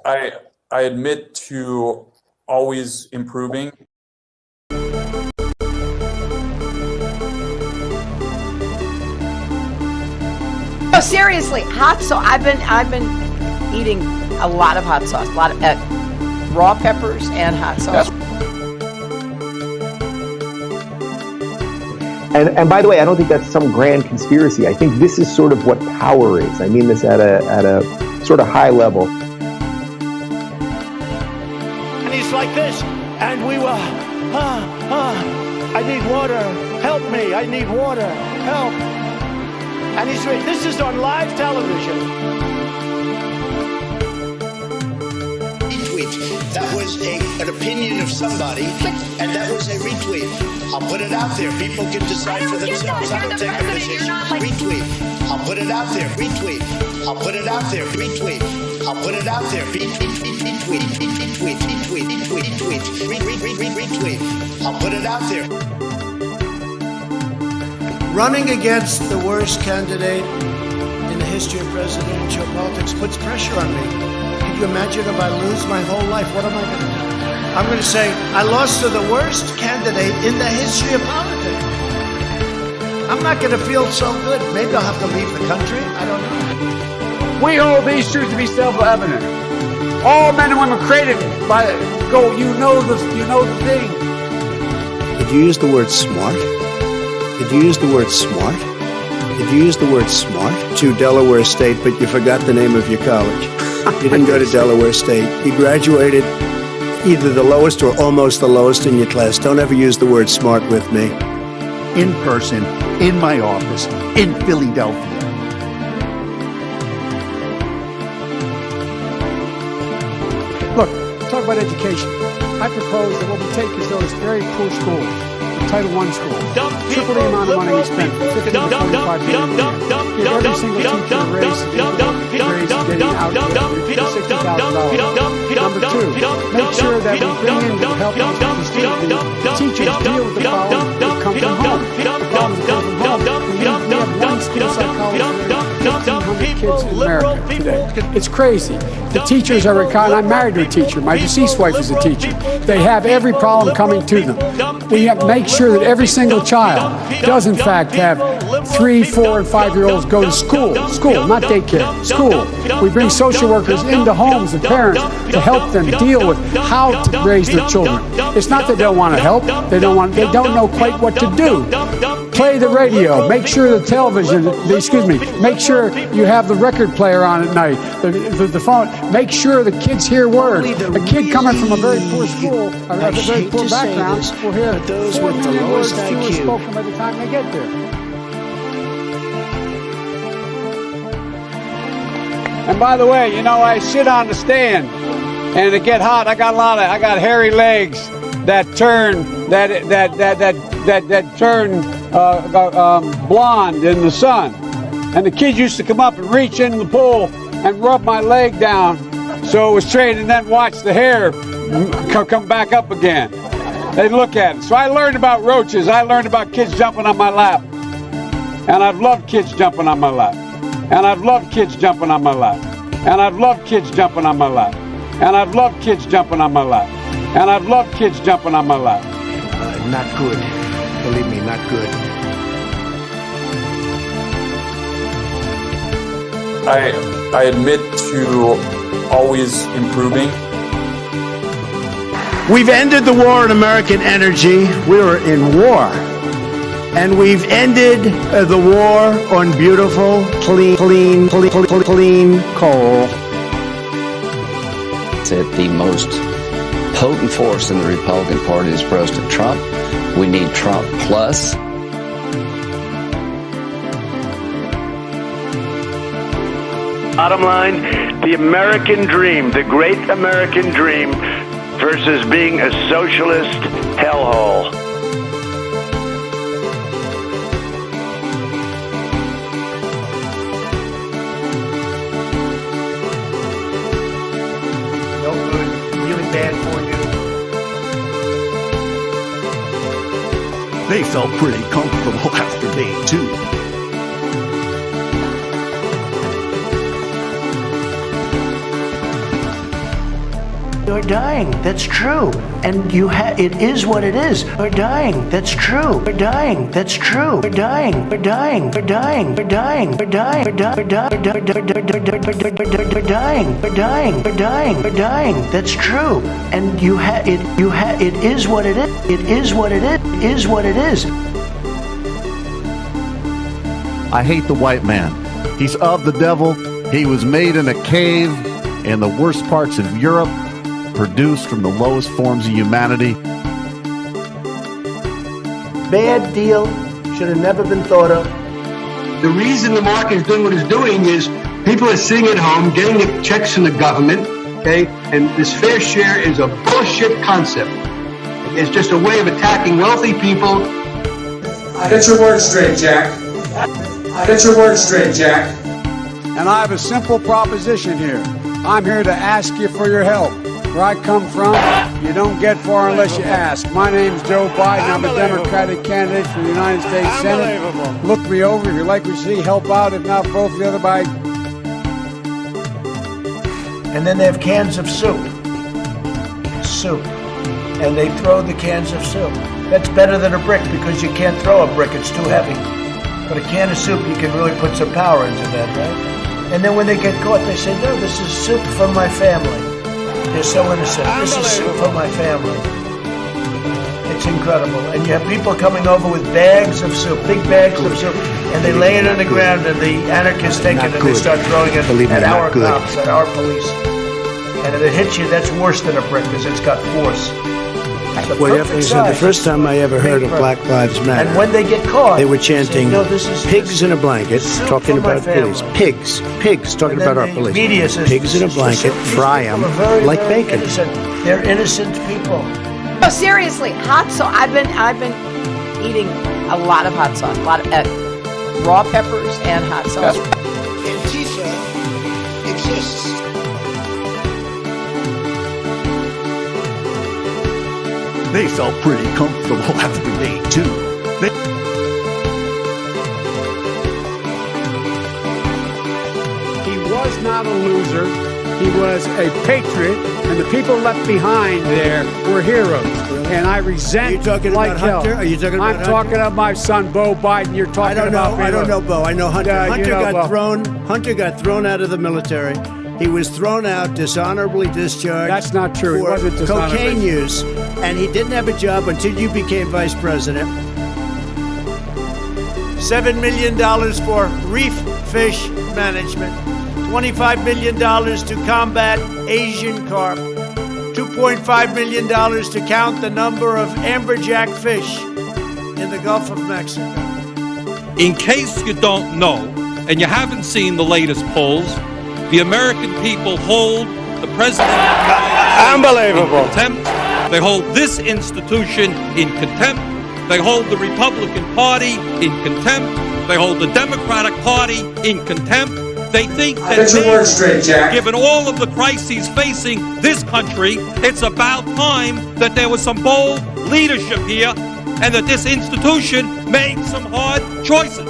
I I admit to always improving. No, seriously, hot sauce. I've been eating a lot of hot sauce, a lot of raw peppers and hot sauce. And by the way, I don't think that's some grand conspiracy. I think this is sort of what power is. I mean this at a sort of high level. And he's like this, and we were, I need water, help me, I need water, help. And he's, this is on live television. That was an opinion of somebody, and that was a retweet. I'll put it out there. People can decide for themselves. I don't take a position. Retweet. I'll put it out there. Retweet. I'll put it out there. Retweet. I'll put it out there. Retweet. I'll put it out there. Running against the worst candidate in the history of presidential politics puts pressure on me. Can you imagine if I lose my whole life? What am I going to do? I'm going to say, I lost to the worst candidate in the history of politics. I'm not going to feel so good. Maybe I'll have to leave the country. I don't know. We hold these truths to be self-evident. All men and women created by go. You know the thing. Did you use the word smart? Did you use the word smart? Did you use the word smart? To Delaware State, but you forgot the name of your college. You didn't go to Delaware State. You graduated either the lowest or almost the lowest in your class. Don't ever use the word smart with me. In person, in my office, in Philadelphia. Look, talk about education. I propose that what we take is those very poor schools, Title I schools, triple the amount of money we spend, 50 to 45 billion a year. Give every single teacher a raise to getting out there. $60,000. Number two, make sure that we bring in to help the teachers deal with the problems that come from home. The problems that come from home. We have one school psychologist for 1,500 kids in America today. It's crazy. The teachers are retired. I'm married to a teacher. My deceased wife is a teacher. They have every problem coming to them. We have to make sure that every single child does in fact have 3, 4, and 5-year-olds go to school, not daycare, school. We bring social workers into homes and parents to help them deal with how to raise their children. It's not that they don't want to help, they don't know quite what to do. Play the radio, make sure the television, make sure you have the record player on at night, the phone, make sure the kids hear words. A kid coming from a very poor school, a very poor background, will hear those with the lowest IQ spoken by the time they get there. And by the way, I sit on the stand, and it get hot. I got hairy legs that turn blonde in the sun. And the kids used to come up and reach in the pool and rub my leg down so it was straight, and then watch the hair come back up again. They'd look at it. So I learned about roaches. I learned about kids jumping on my lap. And I've loved kids jumping on my lap. And I've loved kids jumping on my lap. And I've loved kids jumping on my lap. And I've loved kids jumping on my lap. And I've loved kids jumping on my lap. Not good. Believe me, not good. I admit to always improving. We've ended the war on American energy. We're in war. And we've ended the war on beautiful, clean coal. That the most potent force in the Republican Party is President Trump. We need Trump plus. Bottom line, the American dream, the great American dream versus being a socialist hellhole. No good, really bad for you. They felt pretty comfortable after day 2. You're dying. That's true. And it is what it is. You're dying. That's true. You're dying. That's true. You're dying. You're dying. You're dying. You're dying. You're dying. You're dying. You're dying. You're dying. You're dying. You're dying. That's true. And it is what it is. It is what it is. It is what it is. I hate the white man. He's of the devil. He was made in a cave in the worst parts of Europe, produced from the lowest forms of humanity. Bad deal. Should have never been thought of. The reason the market is doing what it's doing is people are sitting at home getting the checks from the government, okay? And this fair share is a bullshit concept. It's just a way of attacking wealthy people. Get your words straight, Jack. Get your words straight, Jack. And I have a simple proposition here. I'm here to ask you for your help. Where I come from, you don't get far unless you ask. My name's Joe Biden. I'm a Democratic candidate for the United States Senate. Look me over. If you like what you see, help out. If not, vote for the other Biden. And then they have cans of soup. Soup. And they throw the cans of soup. That's better than a brick because you can't throw a brick. It's too heavy. But a can of soup, you can really put some power into that, right? And then when they get caught, they say, no, this is soup from my family. They're so innocent. This is soup from my family. It's incredible. And you have people coming over with bags of soup, big bags of soup, and they lay it on the ground, and the anarchists take it and they start throwing it at our cops, at our police. And if it hits you, that's worse than a brick because it's got force. Well, you have to say, the first time I ever heard of Black Lives Matter, and when they get caught, they were chanting, no, this is pigs in a blanket, talking about police. Pigs, talking about our police. Media says, pigs in a blanket, fry them like bacon. Innocent. They're innocent people. No, seriously, hot sauce. I've been eating a lot of hot sauce, a lot of raw peppers and hot sauce. Antifa exists. They felt pretty comfortable after day 2. He was not a loser. He was a patriot, and the people left behind there were heroes. And I resent. Are you talking like about hell. Hunter? Are you talking about I'm talking about my son, Bo Biden. You're talking about me. I don't know Bo. I know Hunter. Hunter Hunter got thrown out of the military. He was thrown out, dishonorably discharged. That's not true. He For wasn't dishonorably. cocaine use, and he didn't have a job until you became vice president. $7 million for reef fish management. $25 million to combat Asian carp. $2.5 million to count the number of amberjack fish in the Gulf of Mexico. In case you don't know, and you haven't seen the latest polls, the American people hold the president Unbelievable. in contempt. They hold this institution in contempt. They hold the Republican Party in contempt. They hold the Democratic Party in contempt. They think that Get your words straight, Jack. given all of the crises facing this country, it's about time that there was some bold leadership here and that this institution made some hard choices.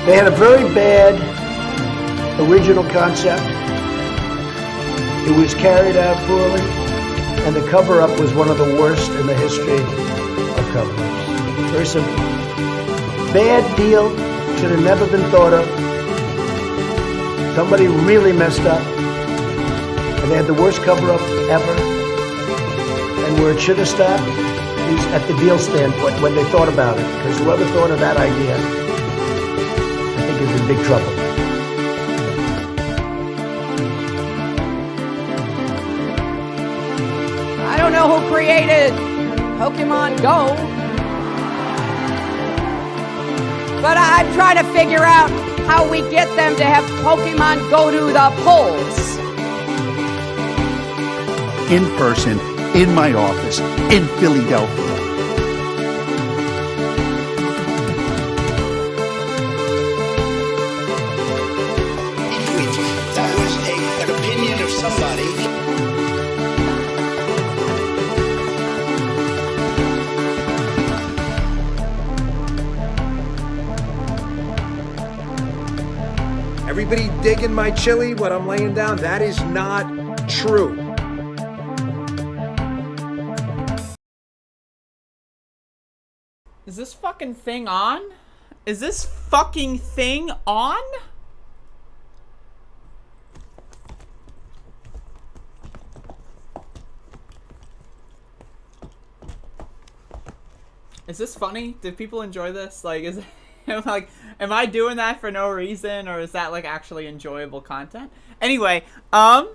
They had a very bad original concept. It was carried out poorly, and the cover-up was one of the worst in the history of cover-ups. Very simple. Bad deal, should have never been thought of. Somebody really messed up, and they had the worst cover-up ever. And where it should have stopped is at the deal standpoint when they thought about it, because whoever thought of that idea is in big trouble. I don't know who created Pokemon Go, but I'm trying to figure out how we get them to have Pokemon go to the polls. In person, in my office, in Philadelphia. somebody. Everybody digging my chili when I'm laying down? That is not true. Is this fucking thing on? Is this fucking thing on? Is this funny? Did people enjoy this? Like, is it, like, am I doing that for no reason, or is that like actually enjoyable content? Anyway, hello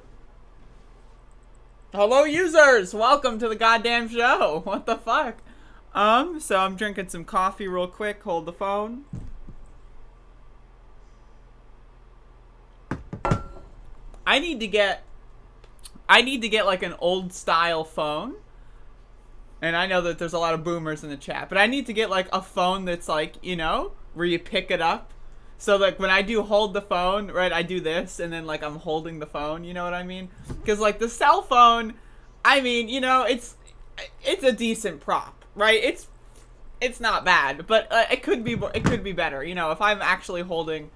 users, welcome to the goddamn show. What the fuck? So I'm drinking some coffee real quick. Hold the phone. I need to get like an old style phone. And I know that there's a lot of boomers in the chat, but I need to get like a phone that's like, you know, where you pick it up. So like when I do hold the phone, right, I do this and then like I'm holding the phone, you know what I mean? Because like the cell phone, I mean, you know, it's a decent prop, right? It's not bad, but it could be better, you know, if I'm actually holding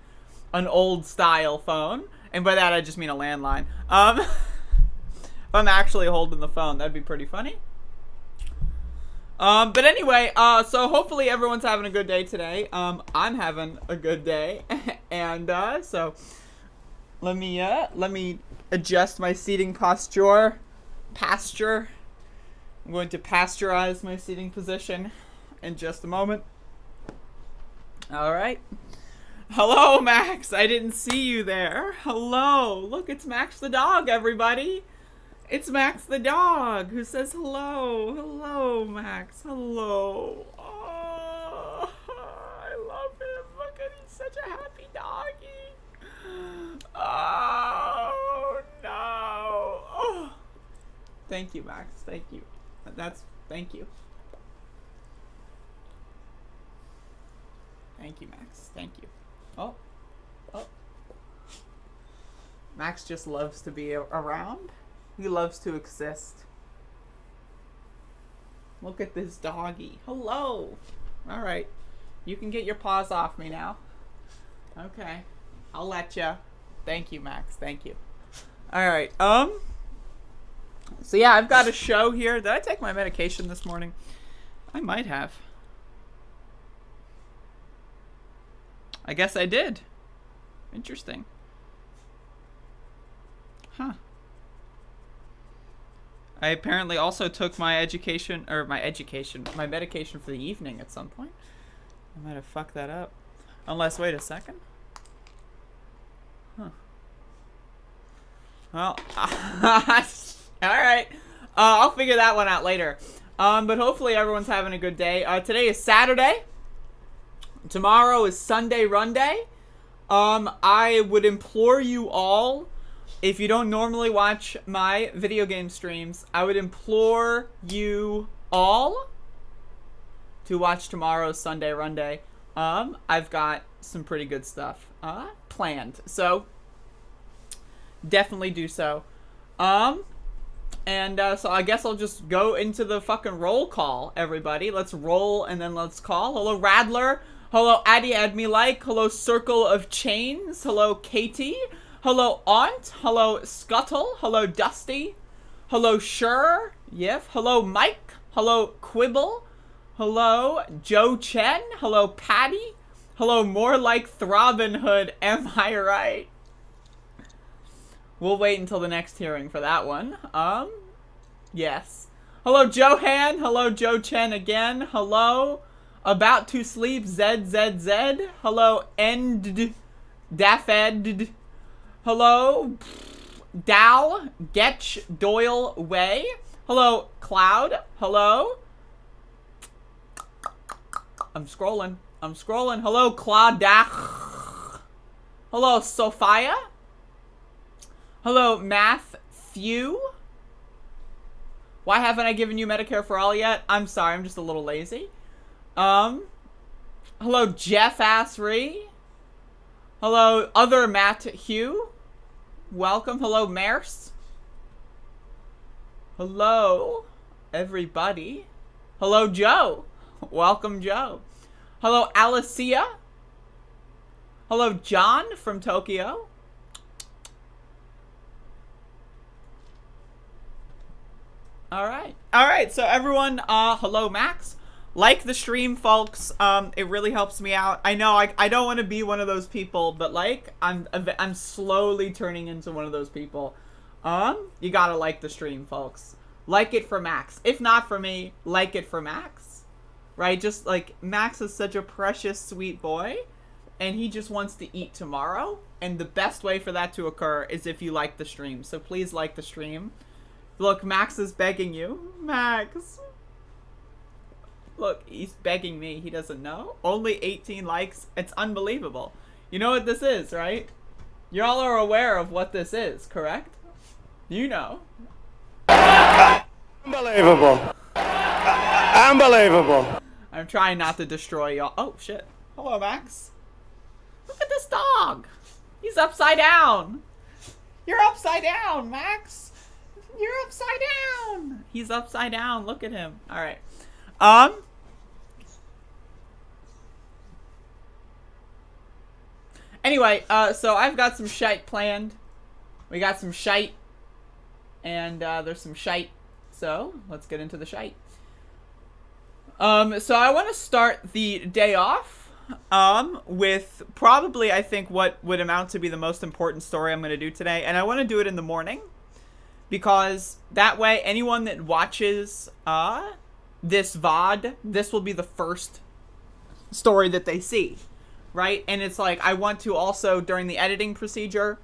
an old style phone, and by that I just mean a landline. If I'm actually holding the phone, that'd be pretty funny. But anyway, so hopefully everyone's having a good day today. I'm having a good day, and so let me adjust my seating posture. I'm going to pasteurize my seating position in just a moment. All right. Hello, Max. I didn't see you there. Hello. Look, it's Max the dog, everybody. It's Max the dog who says hello. Hello, Max. Hello. Oh, I love him. Look at he's such a happy doggy. Oh, no. Oh. Thank you, Max. Thank you. Thank you. Thank you, Max. Thank you. Oh. Max just loves to be around. He loves to exist. Look at this doggy. Hello. All right. You can get your paws off me now. Okay. I'll let you. Thank you, Max. Thank you. All right. So yeah, I've got a show here. Did I take my medication this morning? I might have. I guess I did. Interesting. Huh. I apparently also took my medication for the evening at some point. I might have fucked that up. Unless, wait a second. Huh. Well, alright. I'll figure that one out later. But hopefully everyone's having a good day. Today is Saturday. Tomorrow is Sunday Run Day. I would implore you all, if you don't normally watch my video game streams, I would implore you all to watch tomorrow's Sunday Run Day. I've got some pretty good stuff planned, so definitely do so. So I guess I'll just go into the fucking roll call, everybody. Let's roll and then let's call. Hello, Radler. Hello, Addy Add Me Like. Hello, Circle of Chains. Hello, Katie. Hello, Aunt. Hello, Scuttle. Hello, Dusty. Hello, Sure. Yif. Hello, Mike. Hello, Quibble. Hello, Joe Chen. Hello, Patty. Hello, More Like Throbbin Hood. Am I right? We'll wait until the next hearing for that one. Yes. Hello, Johan. Hello, Joe Chen again. Hello, About to Sleep. ZZZ. Hello, End Dafed. Hello, Dow, Getch, Doyle, Way. Hello, Cloud. Hello. I'm scrolling. Hello, Claudach. Hello, Sophia. Hello, Math Few. Why haven't I given you Medicare for All yet? I'm sorry, I'm just a little lazy. Hello, Jeff Assree. Hello, other Matt Hugh. Welcome. Hello, Merce. Hello, everybody. Hello, Joe. Welcome, Joe. Hello, Alicia. Hello, John from Tokyo. All right, so everyone, hello, Max. Like the stream, folks. It really helps me out. I know I don't want to be one of those people, but like I'm slowly turning into one of those people. You gotta like the stream, folks. Like it for Max. If not for me, like it for Max. Right? Just like Max is such a precious, sweet boy, and he just wants to eat tomorrow. And the best way for that to occur is if you like the stream. So please like the stream. Look, Max is begging you. Max. Look, he's begging me. He doesn't know. Only 18 likes. It's unbelievable. You know what this is, right? Y'all are aware of what this is, correct? You know. Unbelievable. Unbelievable. I'm trying not to destroy y'all. Oh, shit. Hello, Max. Look at this dog. He's upside down. You're upside down, Max. You're upside down. He's upside down. Look at him. All right. Anyway, so I've got some shite planned. We got some shite. And there's some shite. So let's get into the shite. So I want to start the day off with probably, I think, what would amount to be the most important story I'm going to do today. And I want to do it in the morning. Because that way, anyone that watches this VOD, this will be the first story that they see, right? And it's like, I want to also, during the editing procedure,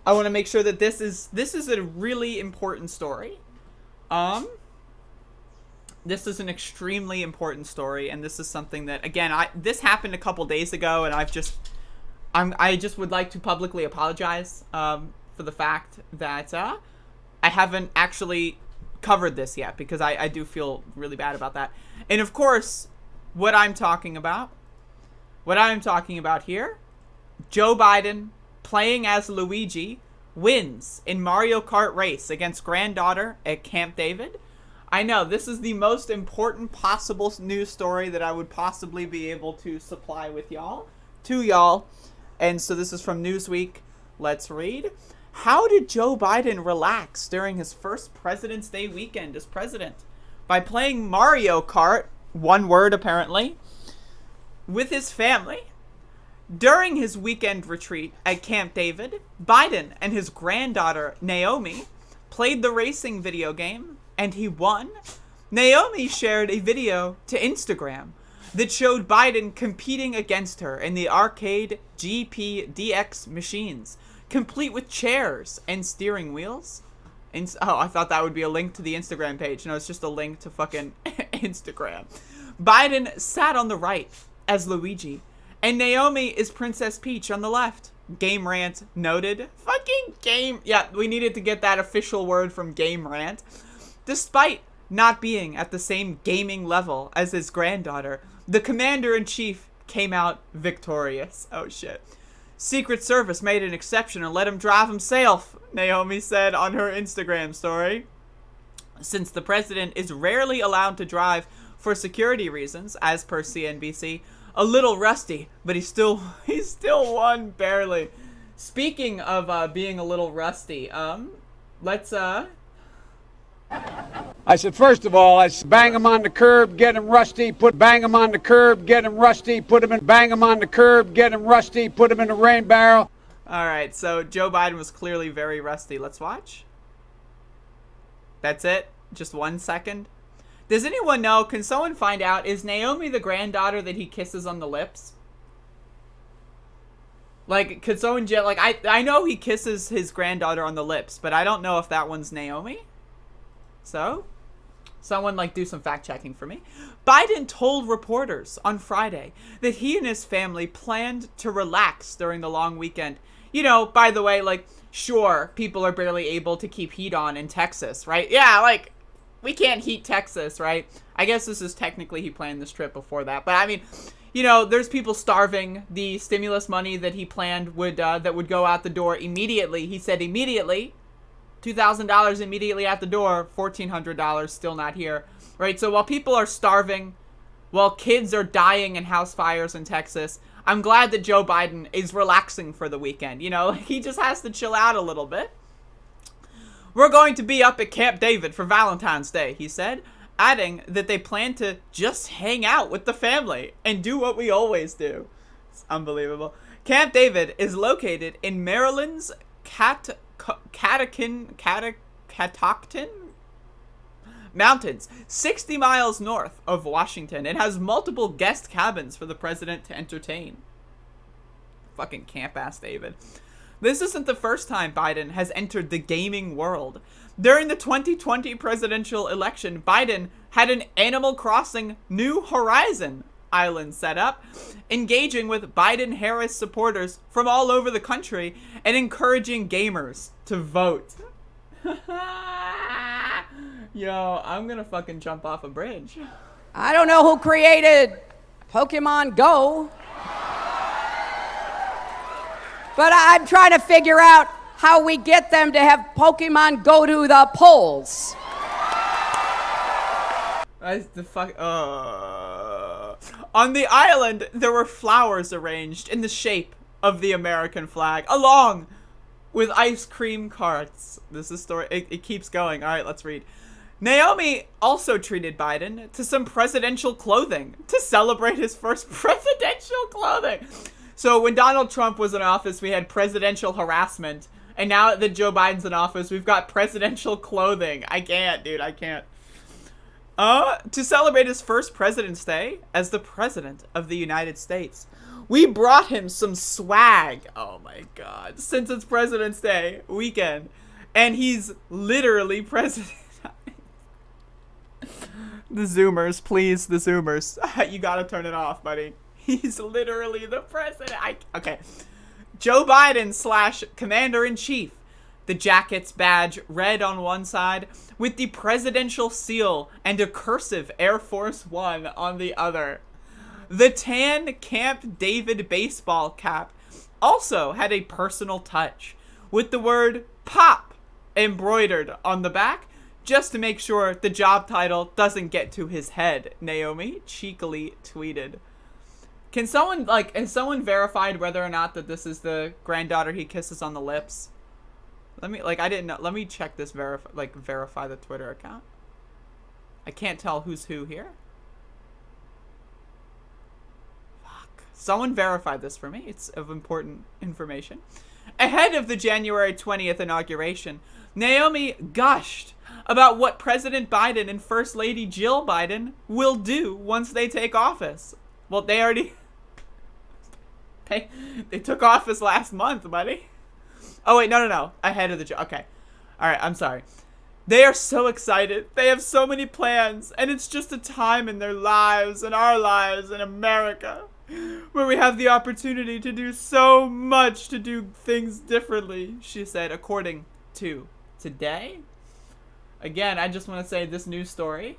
I want to make sure that this is a really important story. This is an extremely important story, and this is something that, again, this happened a couple days ago, and I just would like to publicly apologize for the fact that I haven't actually covered this yet, because I do feel really bad about that. And of course, what I'm talking about here, Joe Biden, playing as Luigi, wins in Mario Kart race against granddaughter at Camp David. I know, this is the most important possible news story that I would possibly be able to supply with y'all, And so this is from Newsweek. Let's read. How did Joe Biden relax during his first President's Day weekend as president? By playing Mario Kart, one word apparently, with his family. During his weekend retreat at Camp David, Biden and his granddaughter, Naomi, played the racing video game, and he won. Naomi shared a video to Instagram that showed Biden competing against her in the arcade GPDX machines, complete with chairs and steering wheels. Oh, I thought that would be a link to the Instagram page. No, it's just a link to fucking Instagram. Biden sat on the right as Luigi, and Naomi is Princess Peach on the left. Game Rant noted. Fucking game. Yeah, we needed to get that official word from Game Rant. Despite not being at the same gaming level as his granddaughter, the commander-in-chief came out victorious. Oh, shit. Secret Service made an exception and let him drive himself, Naomi said on her Instagram story. Since the president is rarely allowed to drive for security reasons, as per CNBC, a little rusty, but he still won barely. Speaking of being a little rusty, let's I said, first of all, I said, bang him on the curb, get him rusty, bang him on the curb, get him rusty, bang him on the curb, get him rusty, put him in a rain barrel. All right, so Joe Biden was clearly very rusty. Let's watch. That's it? Just 1 second? Does anyone know, can someone find out, is Naomi the granddaughter that he kisses on the lips? Like, could someone, like, I know he kisses his granddaughter on the lips, but I don't know if that one's Naomi. So, someone, like, do some fact-checking for me. Biden told reporters on Friday that he and his family planned to relax during the long weekend. You know, by the way, like, sure, people are barely able to keep heat on in Texas, right? Yeah, like, we can't heat Texas, right? I guess this is technically he planned this trip before that. But, I mean, you know, there's people starving. The stimulus money that he planned would that would go out the door immediately. He said immediately. $2,000 immediately at the door, $1,400 still not here, right? So while people are starving, while kids are dying in house fires in Texas, I'm glad that Joe Biden is relaxing for the weekend. You know, he just has to chill out a little bit. We're going to be up at Camp David for Valentine's Day, he said, adding that they plan to just hang out with the family and do what we always do. It's unbelievable. Camp David is located in Maryland's Catoctin Mountains, 60 miles north of Washington. It has multiple guest cabins for the president to entertain. Fucking camp-ass David. This isn't the first time Biden has entered the gaming world. During the 2020 presidential election, Biden had an Animal Crossing New Horizon island set up, engaging with Biden-Harris supporters from all over the country and encouraging gamers to vote. Yo, I'm gonna fucking jump off a bridge. I don't know who created Pokemon Go, but I'm trying to figure out how we get them to have Pokemon go to the polls. On the island, there were flowers arranged in the shape of the American flag, along with ice cream carts. This is story. It keeps going. All right, let's read. Naomi also treated Biden to some presidential clothing to celebrate his first presidential clothing. So when Donald Trump was in office, we had presidential harassment. And now that Joe Biden's in office, we've got presidential clothing. I can't, dude. I can't. To celebrate his first President's Day as the President of the United States, we brought him some swag. Oh my God. Since it's President's Day weekend. And he's literally president. The Zoomers, please, the Zoomers. You gotta turn it off, buddy. He's literally the president. Okay. Joe Biden / Commander-in-Chief. The jacket's badge red on one side with the presidential seal and a cursive Air Force One on the other. The tan Camp David baseball cap also had a personal touch with the word POP embroidered on the back just to make sure the job title doesn't get to his head, Naomi cheekily tweeted. Can someone, has someone verified whether or not that this is the granddaughter he kisses on the lips? Let me, I didn't know. Let me check this, verify the Twitter account. I can't tell who's who here. Fuck. Someone verified this for me. It's of important information. Ahead of the January 20th inauguration, Naomi gushed about what President Biden and First Lady Jill Biden will do once they take office. Well, they already... They took office last month, buddy. Oh, wait, no. Ahead of the... Okay. All right, I'm sorry. They are so excited. They have so many plans. And it's just a time in their lives and our lives in America where we have the opportunity to do so much, to do things differently, she said, according to Today. Again, I just want to say this news story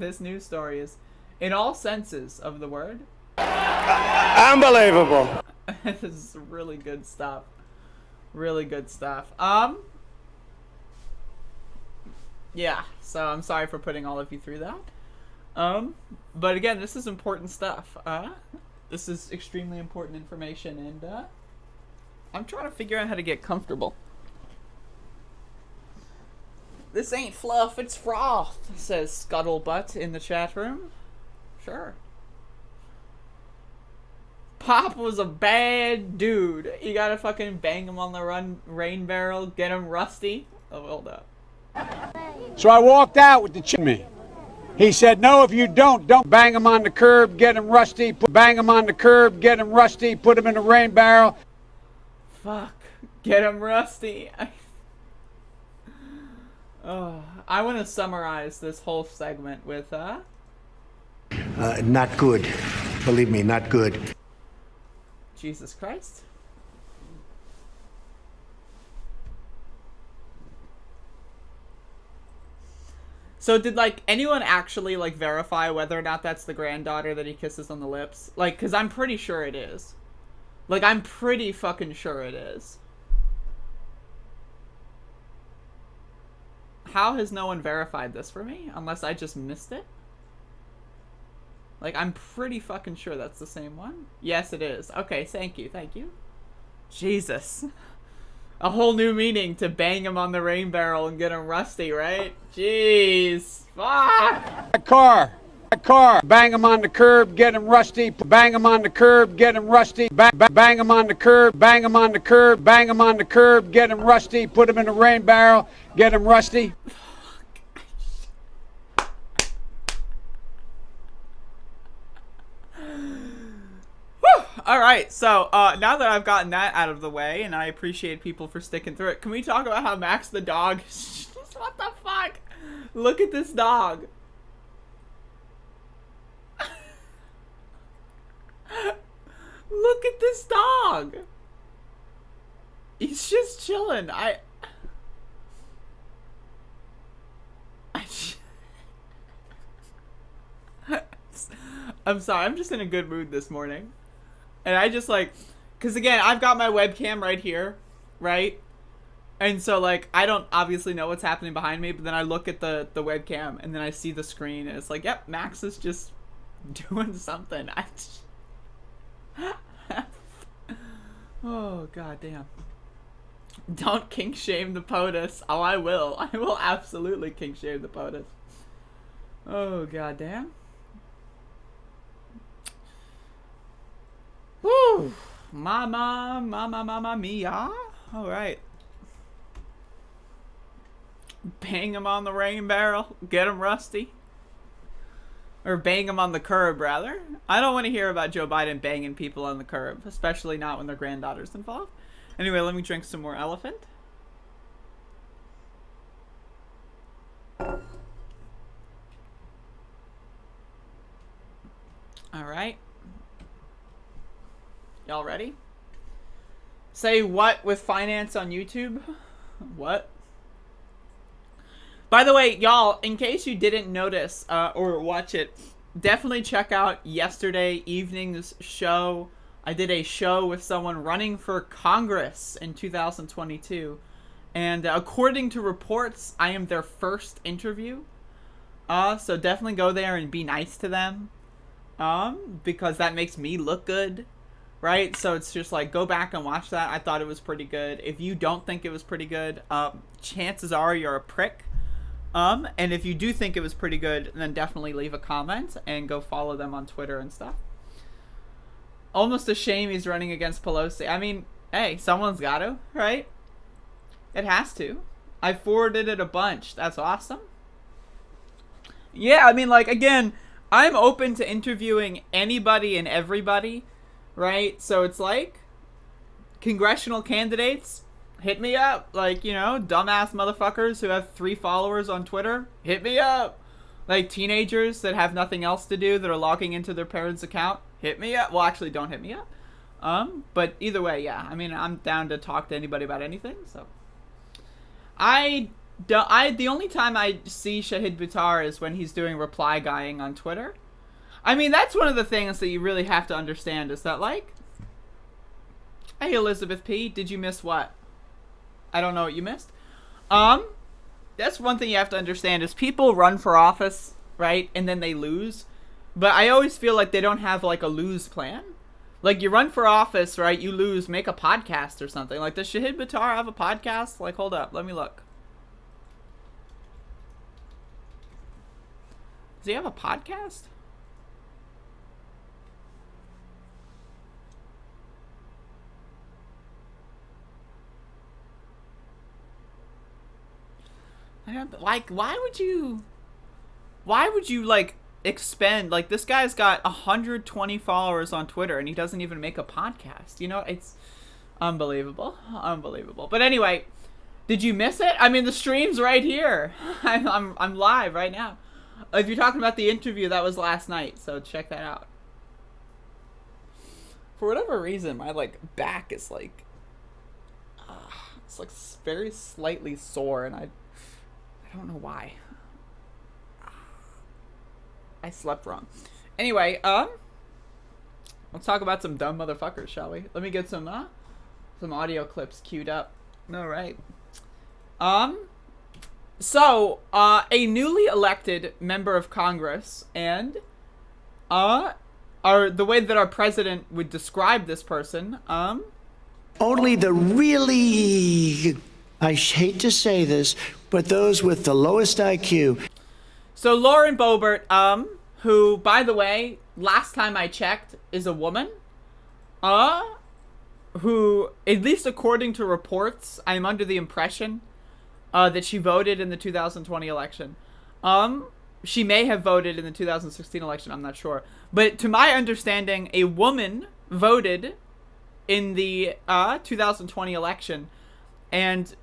is, in all senses of the word, unbelievable. This is really good stuff. Really good stuff. Yeah, so I'm sorry for putting all of you through that. But again, this is important stuff. This is extremely important information, and I'm trying to figure out how to get comfortable. This ain't fluff, it's froth, says Scuttlebutt in the chat room. Sure. Pop was a bad dude. You gotta fucking bang him on the rain barrel, get him rusty. Oh, hold up. So I walked out with the chimney. He said, no, if you don't bang him on the curb, get him rusty, bang him on the curb, get him rusty, put him in a rain barrel. Fuck. Get him rusty. I want to summarize this whole segment with, Not good. Believe me, not good. Jesus Christ. So did, anyone actually, verify whether or not that's the granddaughter that he kisses on the lips? Because I'm pretty sure it is. I'm pretty fucking sure it is. How has no one verified this for me? Unless I just missed it? Like, I'm pretty fucking sure that's the same one. Yes, it is. Okay, thank you, thank you. Jesus. A whole new meaning to bang him on the rain barrel and get him rusty, right? Jeez. Fuck! A car, bang him on the curb, get him rusty, bang him on the curb, get him rusty, bang him on the curb, bang him on the curb, bang him on the curb, get him rusty, put him in a rain barrel, get him rusty. All right, so now that I've gotten that out of the way, and I appreciate people for sticking through it, can we talk about how Max the dog is just, what the fuck? Look at this dog. Look at this dog. He's just chilling. I'm sorry, I'm just in a good mood this morning. And I just like, because again, I've got my webcam right here, right? And so like, I don't obviously know what's happening behind me, but then I look at the webcam and then I see the screen and it's like, yep, Max is just doing something. Oh, goddamn. Don't kink shame the POTUS. Oh, I will. I will absolutely kink shame the POTUS. Oh, goddamn. Woo! Mama mia. Alright. Bang him on the rain barrel. Get him rusty. Or bang him on the curb, rather. I don't want to hear about Joe Biden banging people on the curb. Especially not when their granddaughter's involved. Anyway, let me drink some more elephant. Alright. Y'all ready? Say what with finance on YouTube? What? By the way, y'all, in case you didn't notice or watch it, definitely check out yesterday evening's show. I did a show with someone running for Congress in 2022. And according to reports, I am their first interview. So definitely go there and be nice to them. Because that makes me look good. Right? So it's just like, go back and watch that. I thought it was pretty good. If you don't think it was pretty good, chances are you're a prick. And if you do think it was pretty good, then definitely leave a comment and go follow them on Twitter and stuff. Almost a shame he's running against Pelosi. I mean, hey, someone's got to, right? It has to. I forwarded it a bunch. That's awesome. Yeah, I mean, like, again, I'm open to interviewing anybody and everybody, right? So it's like, congressional candidates, hit me up. Like, you know, dumbass motherfuckers who have 3 followers on Twitter, hit me up. Like, teenagers that have nothing else to do that are logging into their parents' account, hit me up. Well, actually, don't hit me up. But either way, yeah. I mean, I'm down to talk to anybody about anything, so. The only time I see Shahid Buttar is when he's doing reply guying on Twitter. I mean, that's one of the things that you really have to understand is that, like, hey, Elizabeth P., did you miss what? I don't know what you missed. That's one thing you have to understand is people run for office, right, and then they lose. But I always feel like they don't have, like, a lose plan. Like, you run for office, right, you lose, make a podcast or something. Like, does Shahid Buttar have a podcast? Like, hold up, let me look. Does he have a podcast? I don't, like, why would you, like, expend, like, this guy's got 120 followers on Twitter and he doesn't even make a podcast, you know? It's unbelievable. Unbelievable. But anyway, did you miss it? I mean, the stream's right here. I'm live right now. If you're talking about the interview, that was last night, so check that out. For whatever reason, my, like, back is, like, it's, like, very slightly sore, and I don't know why. I slept wrong. Anyway, let's talk about some dumb motherfuckers, shall we? Let me get some audio clips queued up. All right. So, a newly elected member of Congress and, the way that our president would describe this person, Only the really, I hate to say this, but those with the lowest IQ. So Lauren Boebert, who, by the way, last time I checked, is a woman, who, at least according to reports, I'm under the impression, that she voted in the 2020 election. She may have voted in the 2016 election, I'm not sure. But to my understanding, a woman voted in the 2020 election, and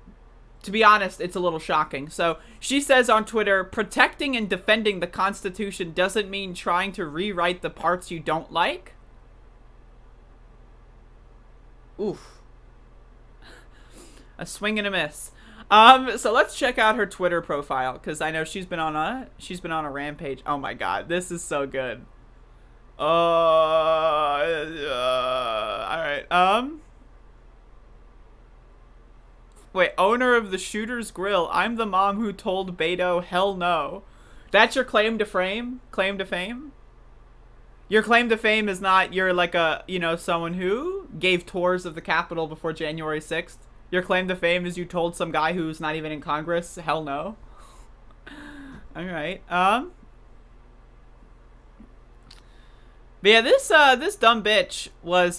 to be honest, it's a little shocking. So she says on Twitter, protecting and defending the Constitution doesn't mean trying to rewrite the parts you don't like. Oof. A swing and a miss. So let's check out her Twitter profile, because I know she's been on a rampage. Oh my god, this is so good. Alright, wait, owner of the Shooter's Grill. I'm the mom who told Beto hell no. That's your claim to fame? Claim to fame? Your claim to fame is not you're like a, someone who gave tours of the Capitol before January 6th. Your claim to fame is you told some guy who's not even in Congress hell no. Alright, but yeah, this dumb bitch was,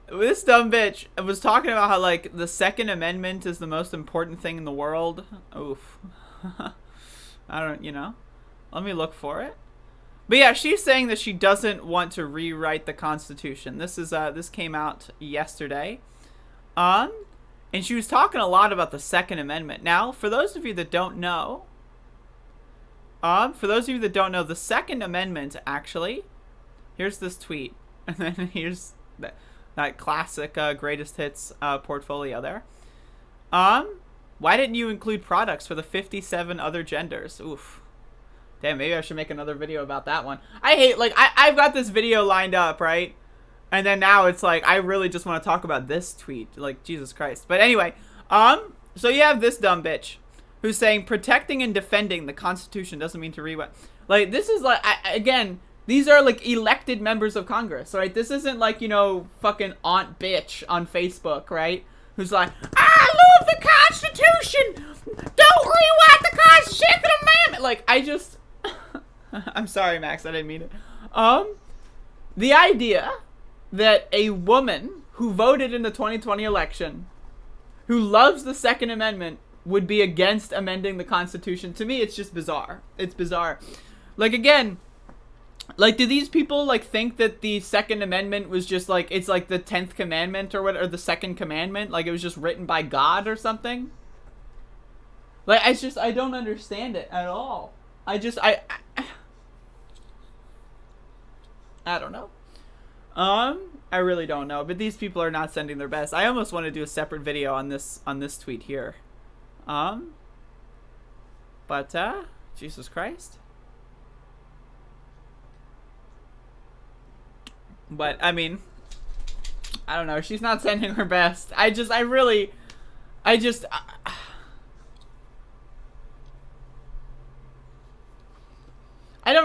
this dumb bitch was talking about how, like, the Second Amendment is the most important thing in the world. Oof. I don't, let me look for it. But yeah, she's saying that she doesn't want to rewrite the Constitution. This is, this came out yesterday. And she was talking a lot about the Second Amendment. Now, for those of you that don't know, the Second Amendment, actually, here's this tweet. And then here's that classic greatest hits portfolio there. Why didn't you include products for the 57 other genders? Oof. Damn, maybe I should make another video about that one. I hate, like, I've got this video lined up, right? And then now it's like, I really just want to talk about this tweet. Like, Jesus Christ. But anyway, so you have this dumb bitch who's saying protecting and defending the Constitution doesn't mean to rewrite. Like, this is like, again, these are like elected members of Congress, right? This isn't like, fucking Aunt Bitch on Facebook, right? Who's like, I love the Constitution! Don't rewrite the Constitution Amendment! Like, I just... I'm sorry, Max, I didn't mean it. The idea that a woman who voted in the 2020 election, who loves the Second Amendment, would be against amending the Constitution, to me, it's just bizarre. It's bizarre. Like, again, like, do these people, like, think that the Second Amendment was just, like, it's like the 10th commandment or what, or the second commandment? Like, it was just written by God or something? Like, I don't understand it at all. I don't know. I really don't know, but these people are not sending their best. I almost want to do a separate video on this tweet here. But Jesus Christ. But I mean, I don't know. She's not sending her best. I don't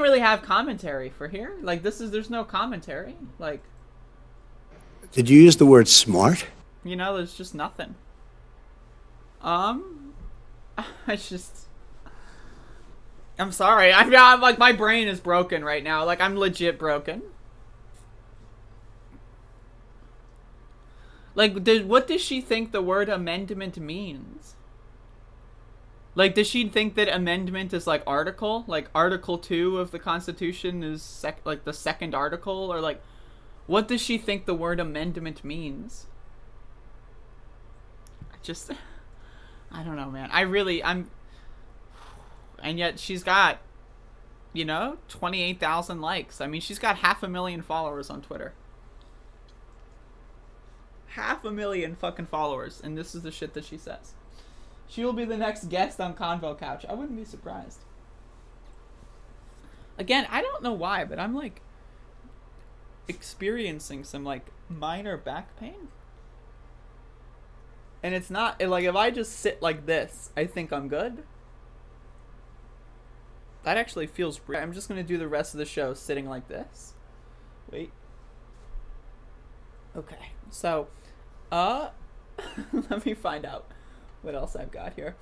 really have commentary for here. Like, there's no commentary. Like, did you use the word smart? There's just nothing. I'm sorry. I'm like, my brain is broken right now. Like, I'm legit broken. Like, what does she think the word amendment means? Like, does she think that amendment is like article? Like, Article 2 of the Constitution is like the second article? Or like, what does she think the word amendment means? I don't know, man. And yet she's got, 28,000 likes. I mean, she's got 500,000 followers on Twitter. 500,000 fucking followers. And this is the shit that she says. She will be the next guest on Convo Couch. I wouldn't be surprised. Again, I don't know why, but I'm like experiencing some like minor back pain. And it's not, like, if I just sit like this, I think I'm good. That actually feels weird. I'm just going to do the rest of the show sitting like this. Wait. Okay. So, let me find out what else I've got here.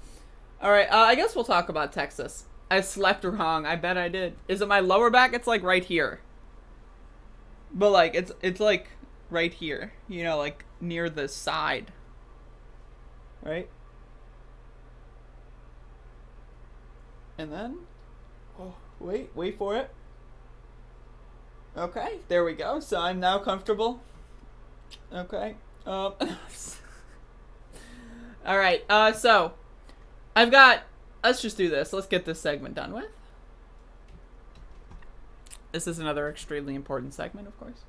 Alright, I guess we'll talk about Texas. I slept wrong. I bet I did. Is it my lower back? It's, like, right here. But, like, it's like, right here. You know, like, near the side. Right? And then, oh, wait for it. Okay, there we go. So I'm now comfortable. Okay. All right. So I've got. Let's just do this. Let's get this segment done with. This is another extremely important segment, of course.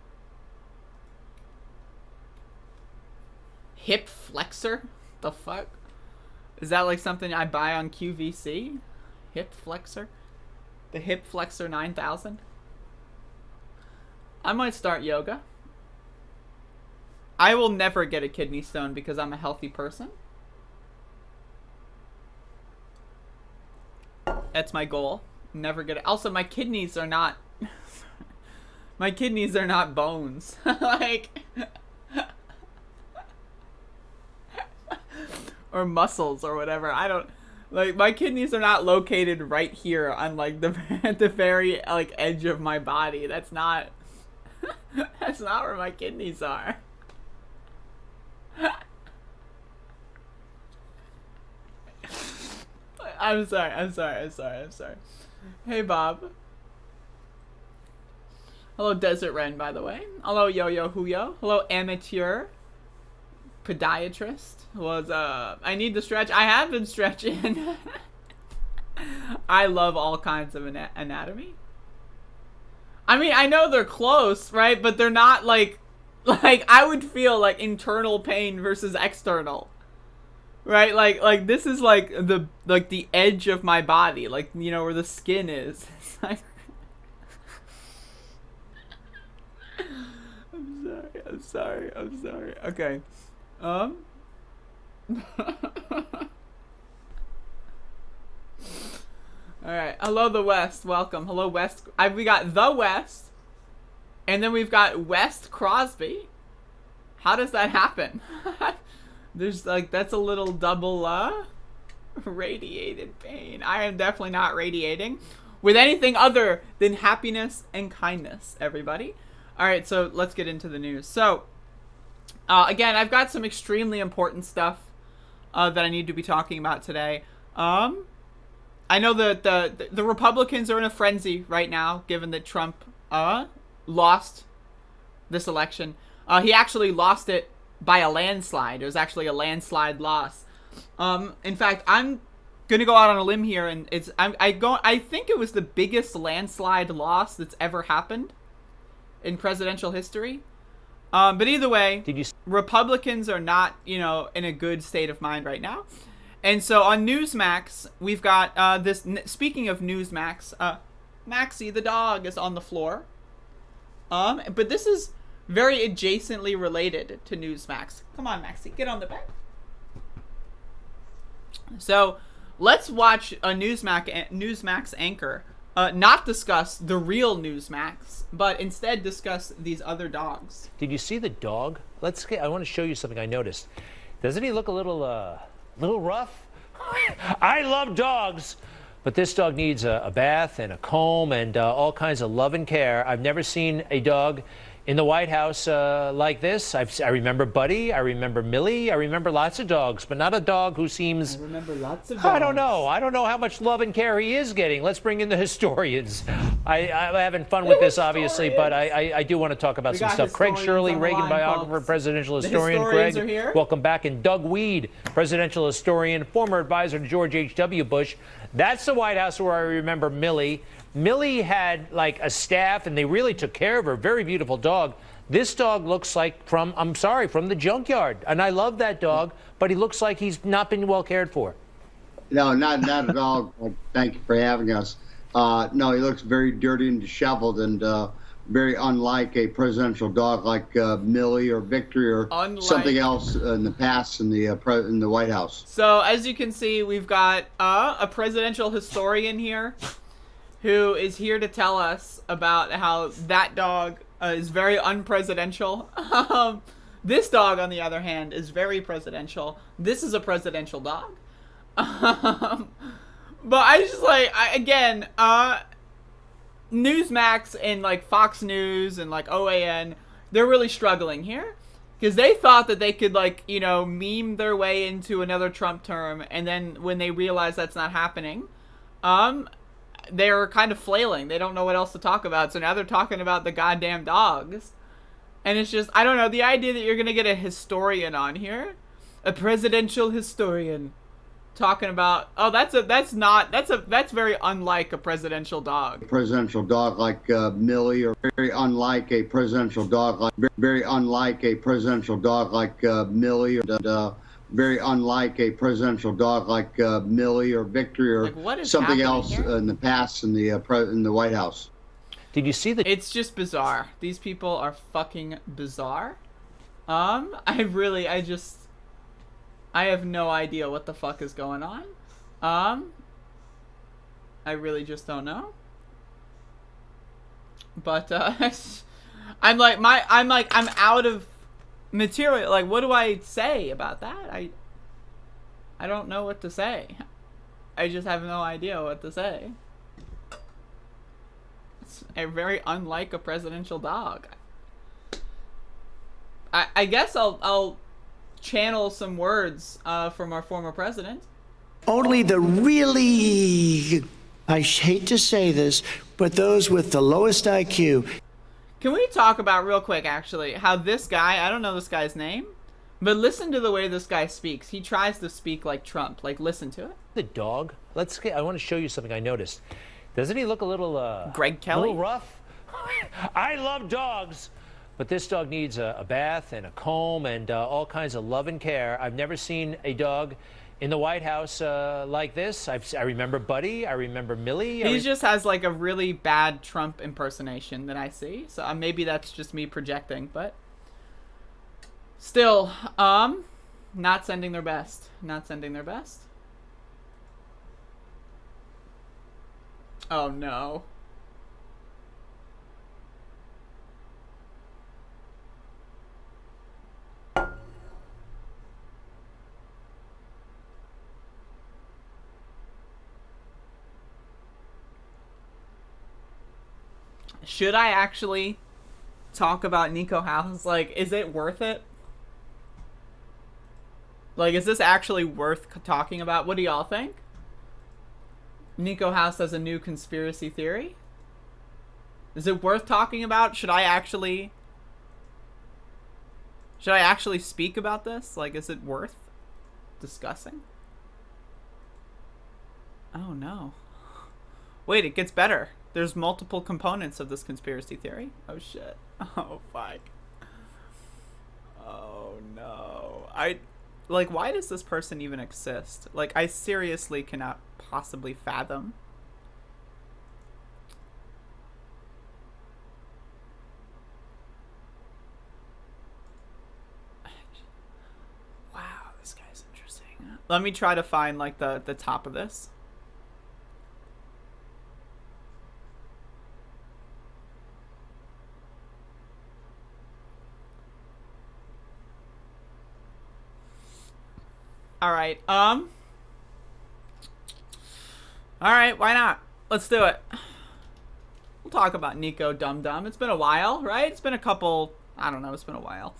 Hip flexor. The fuck? Is that like something I buy on QVC? Hip flexor? The hip flexor 9000? I might start yoga. I will never get a kidney stone because I'm a healthy person. That's my goal. Never get it. Also, my kidneys are not my kidneys are not bones. Like or muscles or whatever. I don't like my kidneys are not located right here on like the at the very like edge of my body. That's not that's not where my kidneys are. I'm sorry. Hey Bob. Hello Desert Ren, by the way. Hello Yo-Yo Huyo. Hello Amateur Podiatrist. I need to stretch. I have been stretching. I love all kinds of anatomy. I mean, I know they're close, right? But they're not like I would feel like internal pain versus external. Right? Like this is like the edge of my body, like, you know, where the skin is. It's like I'm sorry. Okay. Alright. Hello, the West. Welcome. Hello, West. We got the West. And then we've got West Crosby. How does that happen? There's like, that's a little double, radiated pain. I am definitely not radiating with anything other than happiness and kindness, everybody. Alright, so let's get into the news. So, again, I've got some extremely important stuff that I need to be talking about today. I know that the Republicans are in a frenzy right now, given that Trump lost this election. He actually lost it by a landslide. It was actually a landslide loss. In fact, I'm gonna go out on a limb here, and I think it was the biggest landslide loss that's ever happened in presidential history. But either way, Republicans are not, you know, in a good state of mind right now. And so on Newsmax, we've got this. Speaking of Newsmax, Maxie the dog is on the floor. But this is very adjacently related to Newsmax. Come on, Maxie, get on the bed. So let's watch a Newsmax anchor not discuss the real Newsmax, but instead discuss these other dogs. Did you see the dog? I want to show you something I noticed. Doesn't he look a little rough? I love dogs, but this dog needs a bath and a comb and all kinds of love and care. I've never seen a dog in the White House like this. I remember Buddy, I remember Millie, I remember lots of dogs, but not a dog who seems... I remember lots of dogs. I don't know how much love and care he is getting. Let's bring in the historians. I'm having fun with this, obviously, but I do want to talk about some stuff. Craig Shirley, Reagan biographer, presidential historian. Craig, welcome back. And Doug Weed, presidential historian, former advisor to George H.W. Bush. That's the White House where I remember Millie. Millie had like a staff, and they really took care of her. Very beautiful dog. This dog looks like from the junkyard. And I love that dog, but he looks like he's not been well cared for. No, not at all. Thank you for having us. No, he looks very dirty and disheveled, and very unlike a presidential dog like Millie or Victory or something else in the past in the White House. So as you can see, we've got a presidential historian here who is here to tell us about how that dog is very unpresidential. This dog, on the other hand, is very presidential. This is a presidential dog. But I just again, Newsmax and like Fox News and like OAN, they're really struggling here because they thought that they could like, you know, meme their way into another Trump term, and then when they realize that's not happening, they're kind of flailing. They don't know what else to talk about, so now they're talking about the goddamn dogs. And it's just, I don't know, the idea that you're gonna get a historian on here, a presidential historian, talking about, oh, that's very unlike a presidential dog. Presidential dog like Millie, or very unlike a presidential dog like very unlike a presidential dog like Millie, or very unlike a presidential dog like Millie or Victory or like, something else in the past in the White House. Did you see the? It's just bizarre. These people are fucking bizarre. I have no idea what the fuck is going on. I really just don't know. But I'm out of material. Like, what do I say about that? I don't know what to say. I just have no idea what to say. It's very unlike a presidential dog. I guess I'll channel some words from our former president. Only the really, I hate to say this, but those with the lowest IQ. Can we talk about real quick, actually, how this guy, I don't know this guy's name, but listen to the way this guy speaks. He tries to speak like Trump. Like, listen to it. The dog. I want to show you something I noticed. Doesn't he look a little Greg Kelly? A little rough? I love dogs. But this dog needs a bath and a comb and all kinds of love and care. I've never seen a dog in the White House like this. I remember Buddy. I remember Millie. He just has like a really bad Trump impersonation that I see. So maybe that's just me projecting, but still, not sending their best. Not sending their best. Oh no. Should I actually talk about Nico House? Like, is it worth it? Like, is this actually worth talking about? What do y'all think? Nico House has a new conspiracy theory. Is it worth talking about? Should I actually speak about this? Like, is it worth discussing? Oh no. Wait, it gets better. There's multiple components of this conspiracy theory. Oh shit. Oh fuck. Oh no. Like, why does this person even exist? Like, I seriously cannot possibly fathom. Wow, this guy's interesting. Let me try to find like the top of this. All right. All right, why not? Let's do it. We'll talk about Nico Dum Dum. It's been a while, right? It's been a couple, I don't know, it's been a while.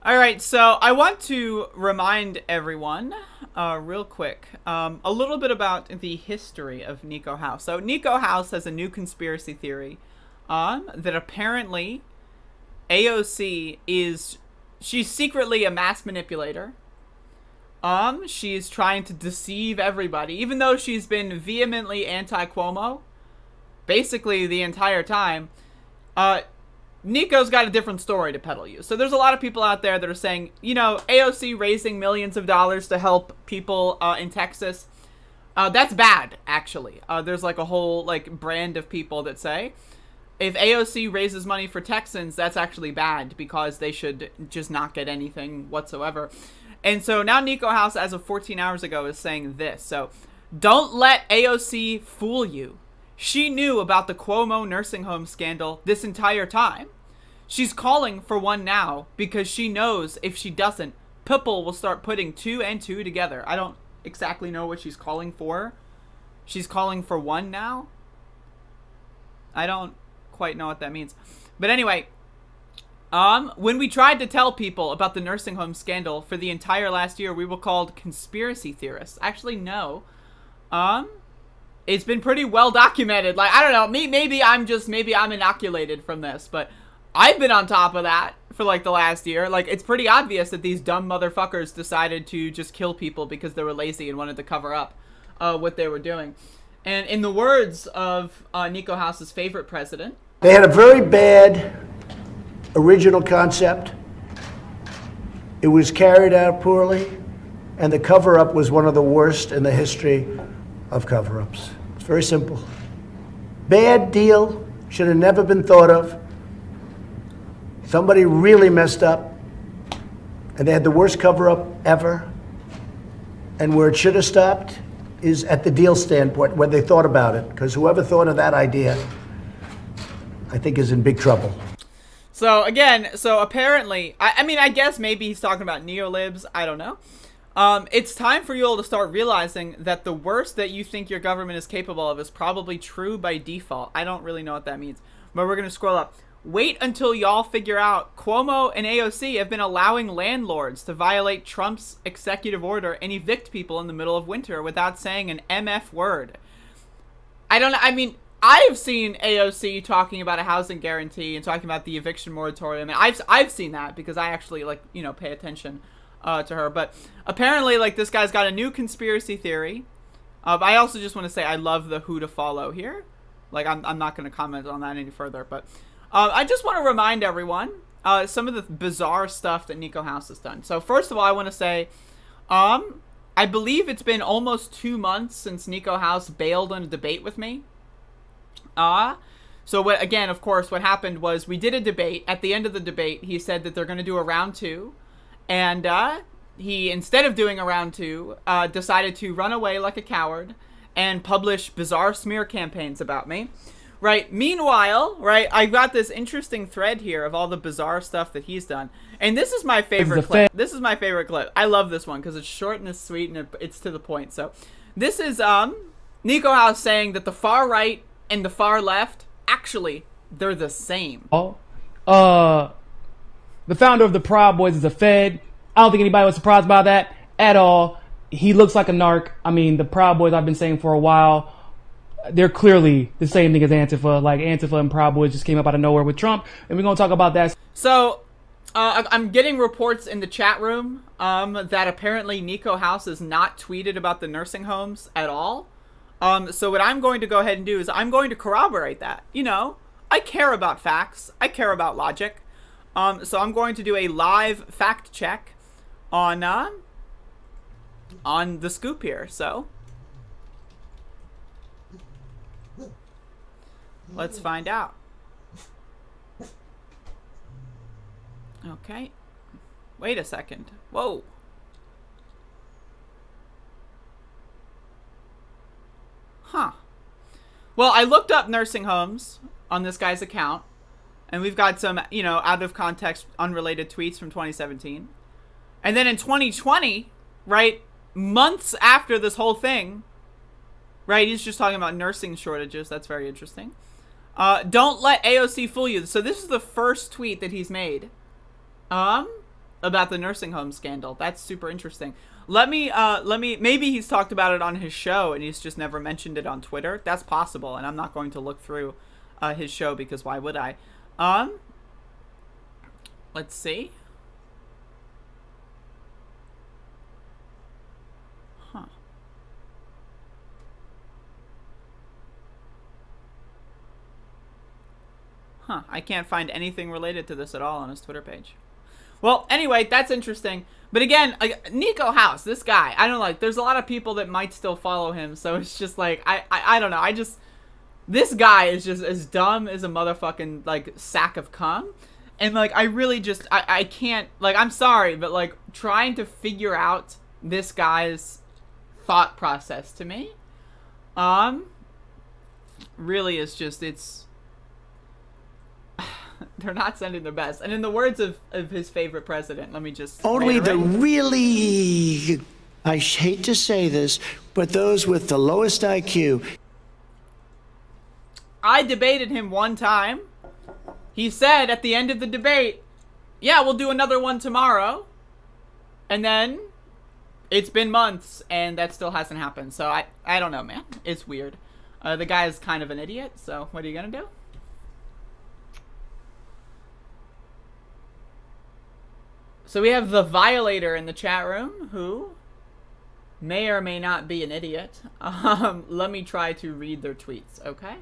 All right, so I want to remind everyone real quick a little bit about the history of Nico House. So Nico House has a new conspiracy theory that apparently AOC she's secretly a mass manipulator. She's trying to deceive everybody, even though she's been vehemently anti-Cuomo basically the entire time. Nico's got a different story to peddle you. So there's a lot of people out there that are saying, you know, AOC raising millions of dollars to help people in Texas. That's bad, actually. There's like a whole like brand of people that say if AOC raises money for Texans, that's actually bad because they should just not get anything whatsoever. And so now Nico House, as of 14 hours ago, is saying this. So don't let AOC fool you. She knew about the Cuomo nursing home scandal this entire time. She's calling for one now because she knows if she doesn't, people will start putting 2 and 2 together. I don't exactly know what she's calling for. She's calling for one now? I don't quite know what that means. But anyway, when we tried to tell people about the nursing home scandal for the entire last year, we were called conspiracy theorists. Actually, no. It's been pretty well documented. Like, I don't know, maybe I'm inoculated from this, but I've been on top of that for like the last year. Like, it's pretty obvious that these dumb motherfuckers decided to just kill people because they were lazy and wanted to cover up what they were doing. And in the words of Nico House's favorite president, they had a very bad original concept. It was carried out poorly, and the cover-up was one of the worst in the history of cover-ups. It's very simple. Bad deal, should have never been thought of. Somebody really messed up, and they had the worst cover-up ever. And where it should have stopped is at the deal standpoint, where they thought about it, because whoever thought of that idea, I think, is in big trouble. So again, apparently, I mean, I guess maybe he's talking about neolibs. I don't know. It's time for you all to start realizing that the worst that you think your government is capable of is probably true by default. I don't really know what that means, but we're going to scroll up. Wait until y'all figure out Cuomo and AOC have been allowing landlords to violate Trump's executive order and evict people in the middle of winter without saying an MF word. I don't know. I mean, I've seen AOC talking about a housing guarantee and talking about the eviction moratorium, and I've seen that because I actually, like, you know, pay attention to her. But apparently, like, this guy's got a new conspiracy theory. I also just want to say I love the who to follow here. Like, I'm not going to comment on that any further, but I just want to remind everyone some of the bizarre stuff that Nico House has done. So first of all, I want to say, I believe it's been almost 2 months since Nico House bailed on a debate with me. So what, again, of course, what happened was we did a debate. At the end of the debate, he said that they're going to do a round 2. And he, instead of doing a round 2, decided to run away like a coward and publish bizarre smear campaigns about me. Right. Meanwhile, right, I've got this interesting thread here of all the bizarre stuff that he's done. And this is my favorite clip. This is my favorite clip. I love this one because it's short and it's sweet and it's to the point. So this is Nico House saying that the far right and the far left, actually, they're the same. The founder of the Proud Boys is a Fed. I don't think anybody was surprised by that at all. He looks like a narc. I mean, the Proud Boys, I've been saying for a while, they're clearly the same thing as Antifa. Like, Antifa and Proud Boys just came up out of nowhere with Trump, and we're going to talk about that. So, I'm getting reports in the chat room that apparently Nico House has not tweeted about the nursing homes at all. So what I'm going to go ahead and do is I'm going to corroborate that. You know, I care about facts. I care about logic. So I'm going to do a live fact check on the scoop here. So let's find out. Okay. Wait a second. Whoa. Huh. Well, I looked up nursing homes on this guy's account, and we've got some, you know, out of context, unrelated tweets from 2017. And then in 2020, right, months after this whole thing, right, he's just talking about nursing shortages. That's very interesting. Don't let AOC fool you. So this is the first tweet that he's made about the nursing home scandal. That's super interesting. Maybe he's talked about it on his show and he's just never mentioned it on Twitter. That's possible, and I'm not going to look through his show because why would I? Let's see. Huh. Huh. I can't find anything related to this at all on his Twitter page. Well, anyway, that's interesting. But again, Nico House, this guy, I don't know, like, there's a lot of people that might still follow him, so it's just like, I don't know, This guy is just as dumb as a motherfucking, like, sack of cum. And, like, I really just, I can't, like, I'm sorry, but, like, trying to figure out this guy's thought process to me, really is just, it's, they're not sending their best. And in the words of his favorite president, let me just Only the reiterate. really, I hate to say this, but those with the lowest IQ. I debated him one time. He said at the end of the debate, yeah, we'll do another one tomorrow. And then it's been months and that still hasn't happened. So I don't know, man. It's weird. The guy is kind of an idiot. So what are you going to do? So we have the Violator in the chat room who may or may not be an idiot. Let me try to read their tweets, okay?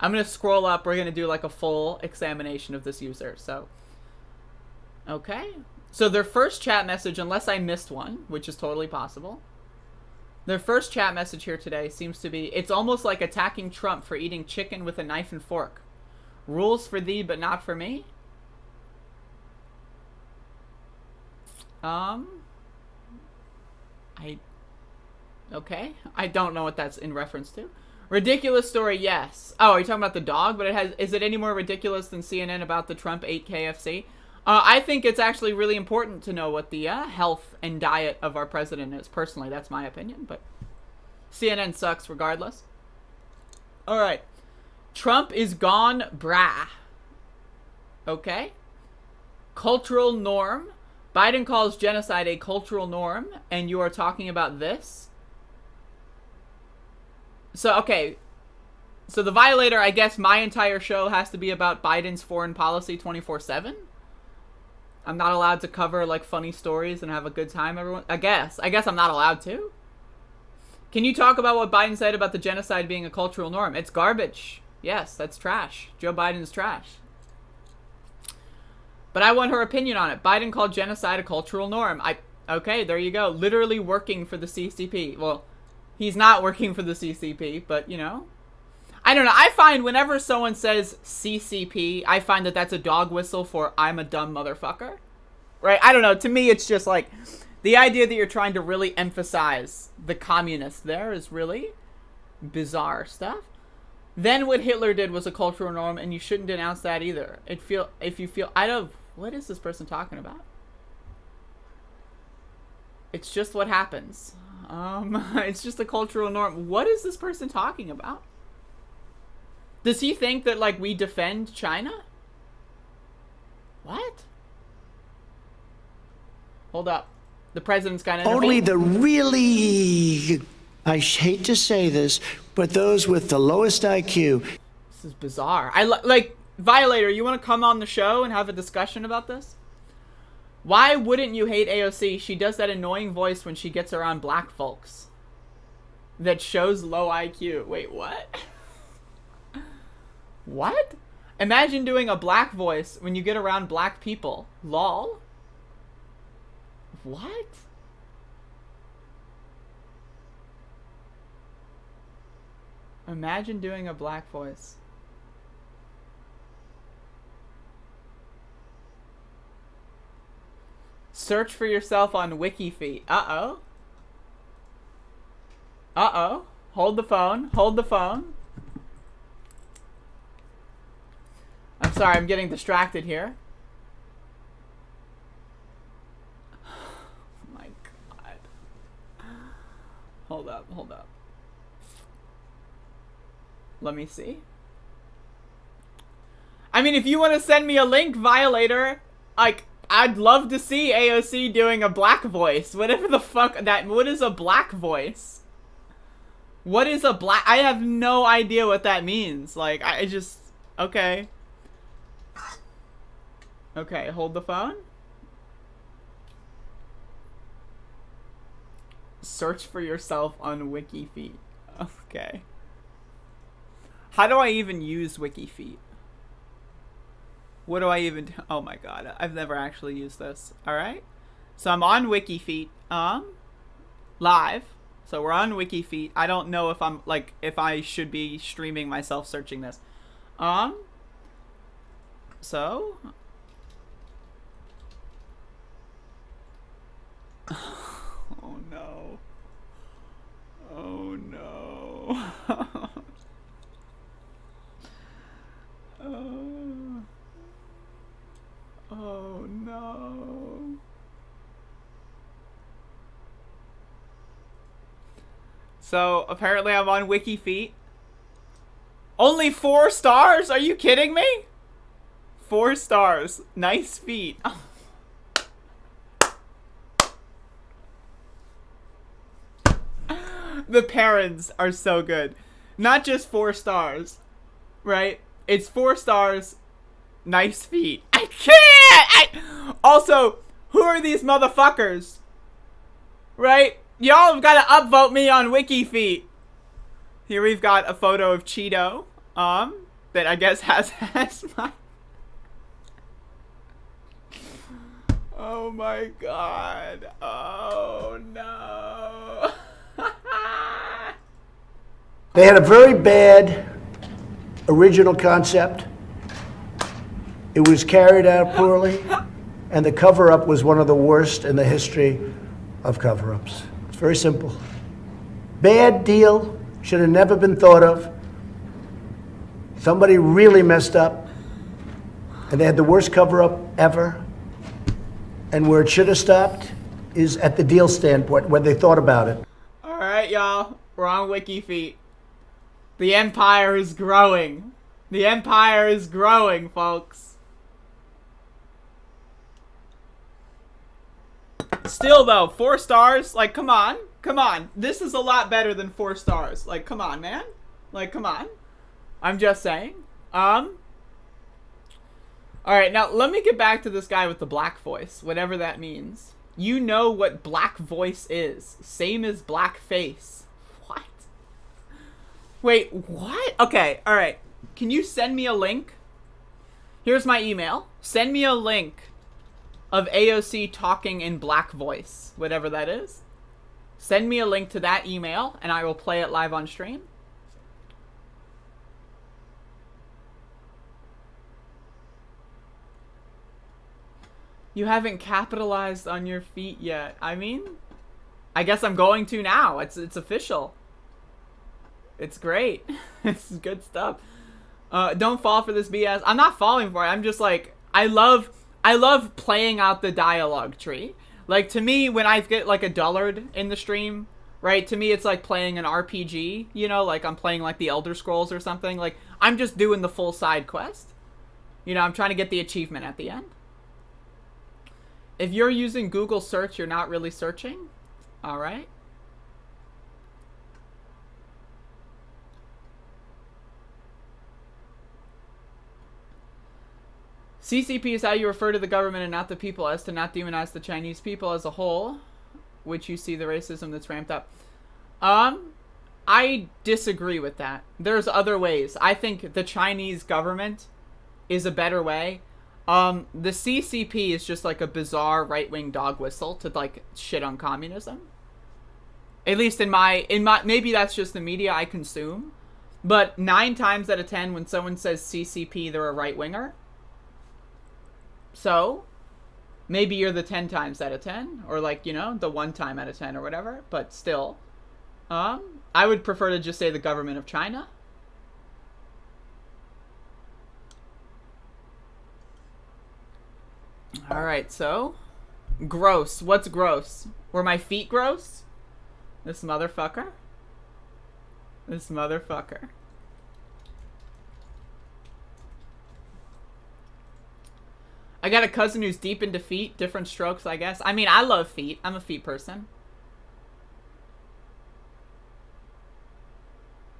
I'm going to scroll up. We're going to do like a full examination of this user. So, okay. So their first chat message, unless I missed one, which is totally possible. Their first chat message here today seems to be, it's almost like attacking Trump for eating chicken with a knife and fork. Rules for thee, but not for me. Okay. I don't know what that's in reference to. Ridiculous story, yes. Oh, are you talking about the dog? But is it any more ridiculous than CNN about the Trump ate KFC? I think it's actually really important to know what the health and diet of our president is. Personally, that's my opinion, but CNN sucks regardless. All right. Trump is gone, brah. Okay. Cultural norm. Biden calls genocide a cultural norm, and you are talking about this? So, okay. So the Violator, I guess my entire show has to be about Biden's foreign policy 24/7? I'm not allowed to cover, like, funny stories and have a good time, everyone? I guess I'm not allowed to. Can you talk about what Biden said about the genocide being a cultural norm? It's garbage. Yes, that's trash. Joe Biden's trash. But I want her opinion on it. Biden called genocide a cultural norm. Okay, there you go. Literally working for the CCP. Well, he's not working for the CCP, but, you know. I don't know. I find whenever someone says CCP, I find that that's a dog whistle for I'm a dumb motherfucker. Right? I don't know. To me, it's just like the idea that you're trying to really emphasize the communist there is really bizarre stuff. Then what Hitler did was a cultural norm, and you shouldn't denounce that either. If you feel, what is this person talking about? It's just what happens. It's just a cultural norm. What is this person talking about? Does he think that, like, we defend China? What? Hold up. The president's got to Only the really, I hate to say this, but those with the lowest IQ. This is bizarre. Like, Violator, you want to come on the show and have a discussion about this? Why wouldn't you hate AOC? She does that annoying voice when she gets around black folks. That shows low IQ. Wait, what? What? Imagine doing a black voice when you get around black people. Lol. What? Imagine doing a black voice. Search for yourself on WikiFeet. Uh-oh. Uh-oh. Hold the phone. Hold the phone. I'm sorry, I'm getting distracted here. Oh my God. Hold up, hold up. Let me see. I mean, if you want to send me a link, Violator, like, I'd love to see AOC doing a black voice. Whatever the fuck what is a black voice? What is a black? I have no idea what that means. Like, I just, okay. Okay, hold the phone. Search for yourself on WikiFeet. Okay. How do I even use WikiFeet? What do I even do? Oh my God, I've never actually used this. All right. So I'm on WikiFeet, live. So we're on WikiFeet. I don't know if I'm like if I should be streaming myself searching this. So oh no. Oh no. Oh no. So apparently I'm on WikiFeet. Only 4 stars? Are you kidding me? 4 stars. Nice feet. The parents are so good. Not just 4 stars, right? It's 4 stars. Nice feet. I can't! Also, who are these motherfuckers? Right? Y'all have got to upvote me on WikiFeet. Here we've got a photo of Cheeto, that I guess has my... Oh my god. Oh no. They had a very bad original concept. It was carried out poorly, and the cover-up was one of the worst in the history of cover-ups. It's very simple. Bad deal, should have never been thought of. Somebody really messed up, and they had the worst cover-up ever. And where it should have stopped is at the deal standpoint, when they thought about it. Alright, y'all. We're on WikiFeet. The empire is growing. The empire is growing, folks. Still, though, 4 stars? Like, come on. Come on. This is a lot better than 4 stars. Like, come on, man. Like, come on. I'm just saying. Alright, now let me get back to this guy with the black voice, whatever that means. You know what black voice is. Same as black face. What? Wait, what? Okay, alright. Can you send me a link? Here's my email. Send me a link of AOC talking in black voice, whatever that is. Send me a link to that email, and I will play it live on stream. You haven't capitalized on your feet yet. I mean, I guess I'm going to now. It's official. It's great. It's good stuff. Don't fall for this BS. I'm not falling for it. I'm just like, I love playing out the dialogue tree. Like, to me, when I get like a dullard in the stream, right? To me, it's like playing an RPG. You know, like I'm playing like the Elder Scrolls or something. Like, I'm just doing the full side quest. You know, I'm trying to get the achievement at the end. If you're using Google search, you're not really searching. All right. CCP is how you refer to the government and not the people, as to not demonize the Chinese people as a whole, which you see the racism that's ramped up. I disagree with that. There's other ways. I think the Chinese government is a better way. The CCP is just like a bizarre right-wing dog whistle to like shit on communism. At least in my maybe that's just the media I consume, but 9 times out of 10 when someone says CCP, they're a right-winger. So maybe you're the 10 times out of 10, or like, you know, the 1 time out of 10 or whatever, but still, I would prefer to just say the government of China. Alright, so gross. What's gross? Were my feet gross? This motherfucker. This motherfucker. I got a cousin who's deep into feet. Different strokes, I guess. I mean, I love feet. I'm a feet person.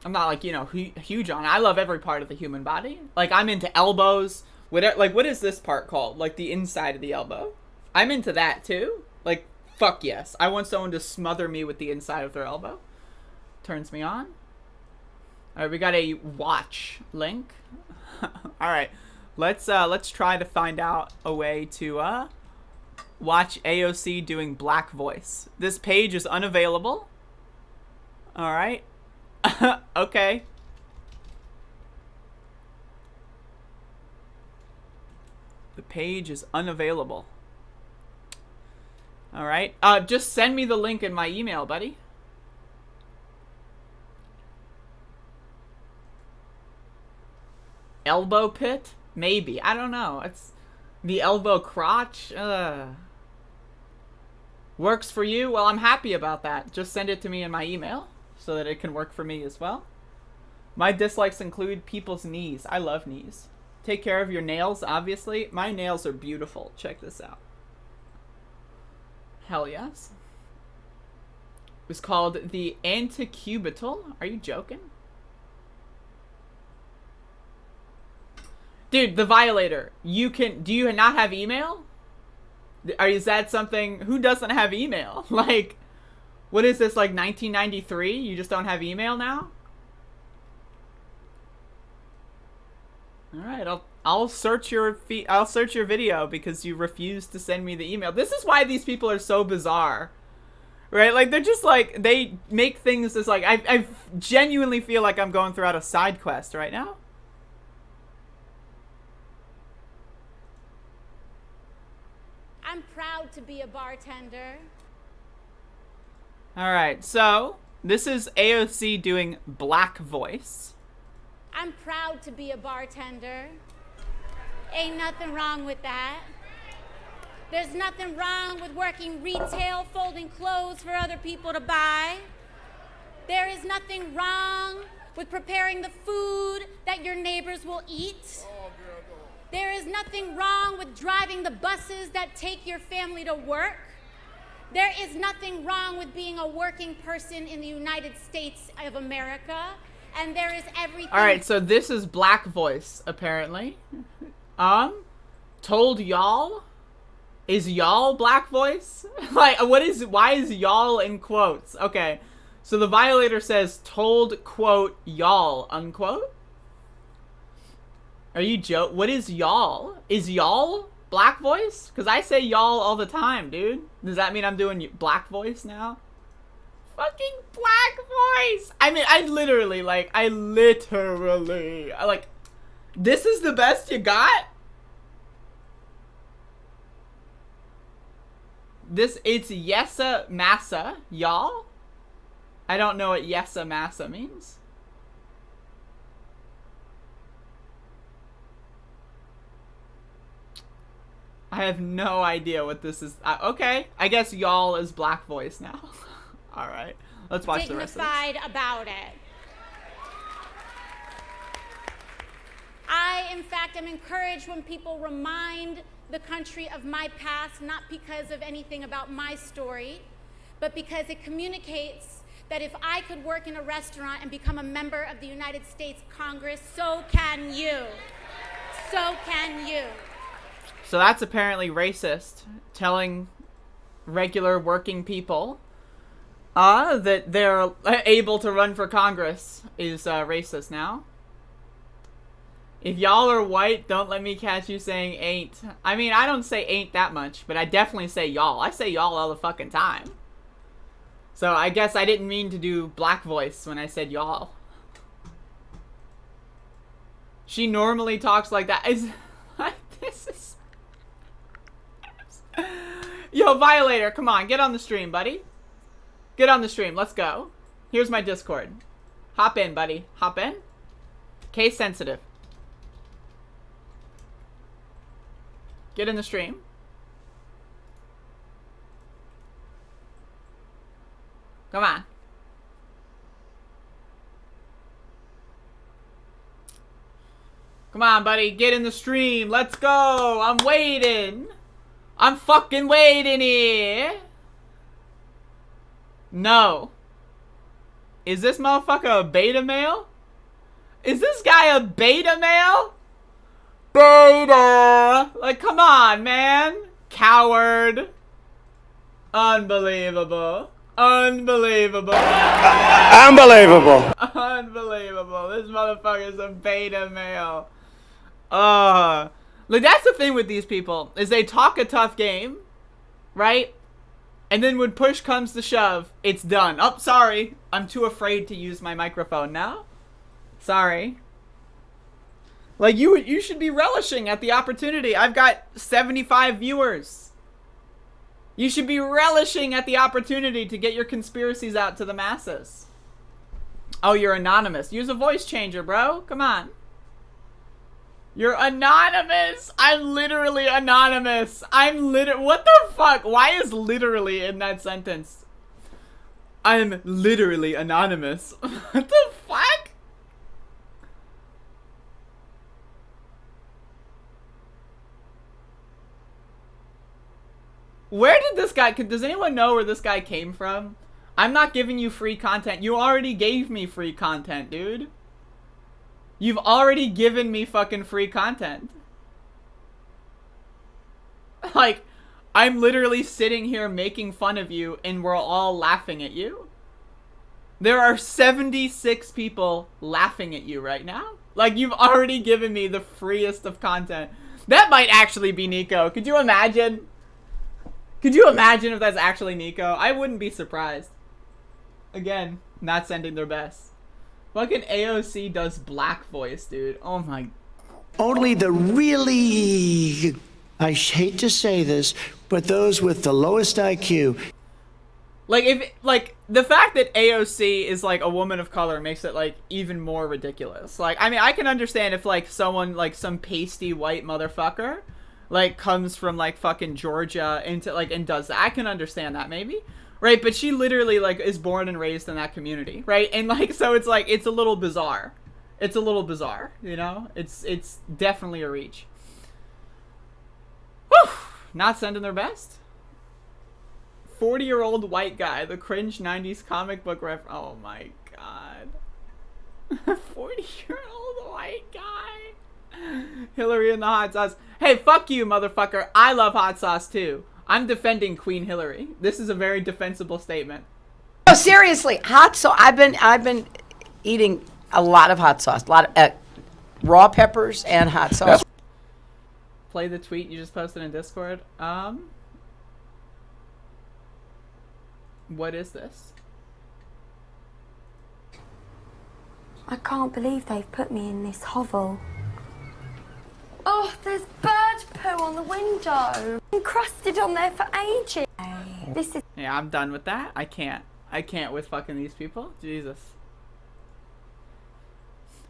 I'm not like, you know, huge on it. I love every part of the human body. Like, I'm into elbows. Whatever, like, what is this part called? Like, the inside of the elbow. I'm into that, too. Like, fuck yes. I want someone to smother me with the inside of their elbow. Turns me on. Alright, we got a watch link. Alright. Let's try to find out a way to, watch AOC doing black voice. This page is unavailable. All right. Okay. The page is unavailable. All right. Just send me the link in my email, buddy. Elbow pit? Maybe. I don't know. It's the elbow crotch. Works for you? Well, I'm happy about that. Just send it to me in my email so that it can work for me as well. My dislikes include people's knees. I love knees. Take care of your nails, obviously. My nails are beautiful. Check this out. Hell yes. It was called the anticubital. Are you joking? Dude, the Violator. You can... Do you not have email? Is that something... Who doesn't have email? Like, what is this, like 1993? You just don't have email now? Alright, I'll search your video because you refused to send me the email. This is why these people are so bizarre. Right? Like, they're just like... They make things as like... I genuinely feel like I'm going throughout a side quest right now. I'm proud to be a bartender. Alright, so this is AOC doing black voice. I'm proud to be a bartender. Ain't nothing wrong with that. There's nothing wrong with working retail, folding clothes for other people to buy. There is nothing wrong with preparing the food that your neighbors will eat. There is nothing wrong with driving the buses that take your family to work. There is nothing wrong with being a working person in the United States of America. And there is everything. Alright, so this is black voice, apparently. Told y'all? Is y'all black voice? Like, why is y'all in quotes? Okay, so the Violator says, told, quote, y'all, unquote? Are you what is y'all? Is y'all black voice? Because I say y'all all the time, dude. Does that mean I'm doing black voice now? Fucking black voice! I mean, I literally, this is the best you got? It's Yesa Massa, y'all? I don't know what Yesa Massa means. I have no idea what this is. Okay, I guess y'all is black voice now. All right, let's watch the rest of this. Dignified about it. I, in fact, am encouraged when people remind the country of my past, not because of anything about my story, but because it communicates that if I could work in a restaurant and become a member of the United States Congress, so can you. So can you. So that's apparently racist, telling regular working people that they're able to run for Congress is racist now. If y'all are white, don't let me catch you saying ain't. I mean, I don't say ain't that much, but I definitely say y'all. I say y'all all the fucking time. So I guess I didn't mean to do black voice when I said y'all. She normally talks like that. This is... Yo, Violator, come on, get on the stream, buddy. Get on the stream, let's go. Here's my Discord. Hop in, buddy. Hop in. Case sensitive. Get in the stream. Come on. Come on, buddy. Get in the stream. Let's go. I'm waiting. I'm fucking waiting here. No. Is this motherfucker a beta male? Is this guy a beta male? Beta! Like, come on, man. Coward. Unbelievable. Unbelievable. Unbelievable. Unbelievable. This motherfucker's a beta male. Like, that's the thing with these people, is they talk a tough game, right? And then when push comes to shove, it's done. Oh, sorry. I'm too afraid to use my microphone now. Sorry. Like, you should be relishing at the opportunity. I've got 75 viewers. You should be relishing at the opportunity to get your conspiracies out to the masses. Oh, you're anonymous. Use a voice changer, bro. Come on. You're anonymous. I'm literally anonymous. What the fuck? Why is literally in that sentence? I'm literally anonymous. What the fuck? Where did this guy... Does anyone know where this guy came from? I'm not giving you free content. You already gave me free content, dude. You've already given me fucking free content. Like, I'm literally sitting here making fun of you and we're all laughing at you. There are 76 people laughing at you right now. Like, you've already given me the freest of content. That might actually be Nico. Could you imagine? Could you imagine if that's actually Nico? I wouldn't be surprised. Again, not sending their best. Fucking AOC does black voice, dude. Oh my. Only the really, I hate to say this, but those with the lowest IQ. Like, the fact that AOC is, like, a woman of color makes it, like, even more ridiculous. Like, I mean, I can understand if, like, someone, like, some pasty white motherfucker, like, comes from, like, fucking Georgia into, like, and does that. I can understand that, maybe. Right? But she literally, like, is born and raised in that community. Right? And, like, so it's, like, it's a little bizarre. It's a little bizarre, you know? It's definitely a reach. Whew! Not sending their best. 40-year-old white guy, the cringe 90s comic book ref. Oh my god. 40-year-old white guy. Hillary in the hot sauce. Hey, fuck you, motherfucker. I love hot sauce too. I'm defending Queen Hillary. This is a very defensible statement. No, seriously, hot sauce. I've been eating a lot of hot sauce, a lot of raw peppers and hot sauce. Play the tweet you just posted in Discord. What is this? I can't believe they've put me in this hovel. Oh, there's bird poo on the window. Encrusted on there for ages. This is... Yeah, I'm done with that. I can't with fucking these people. Jesus.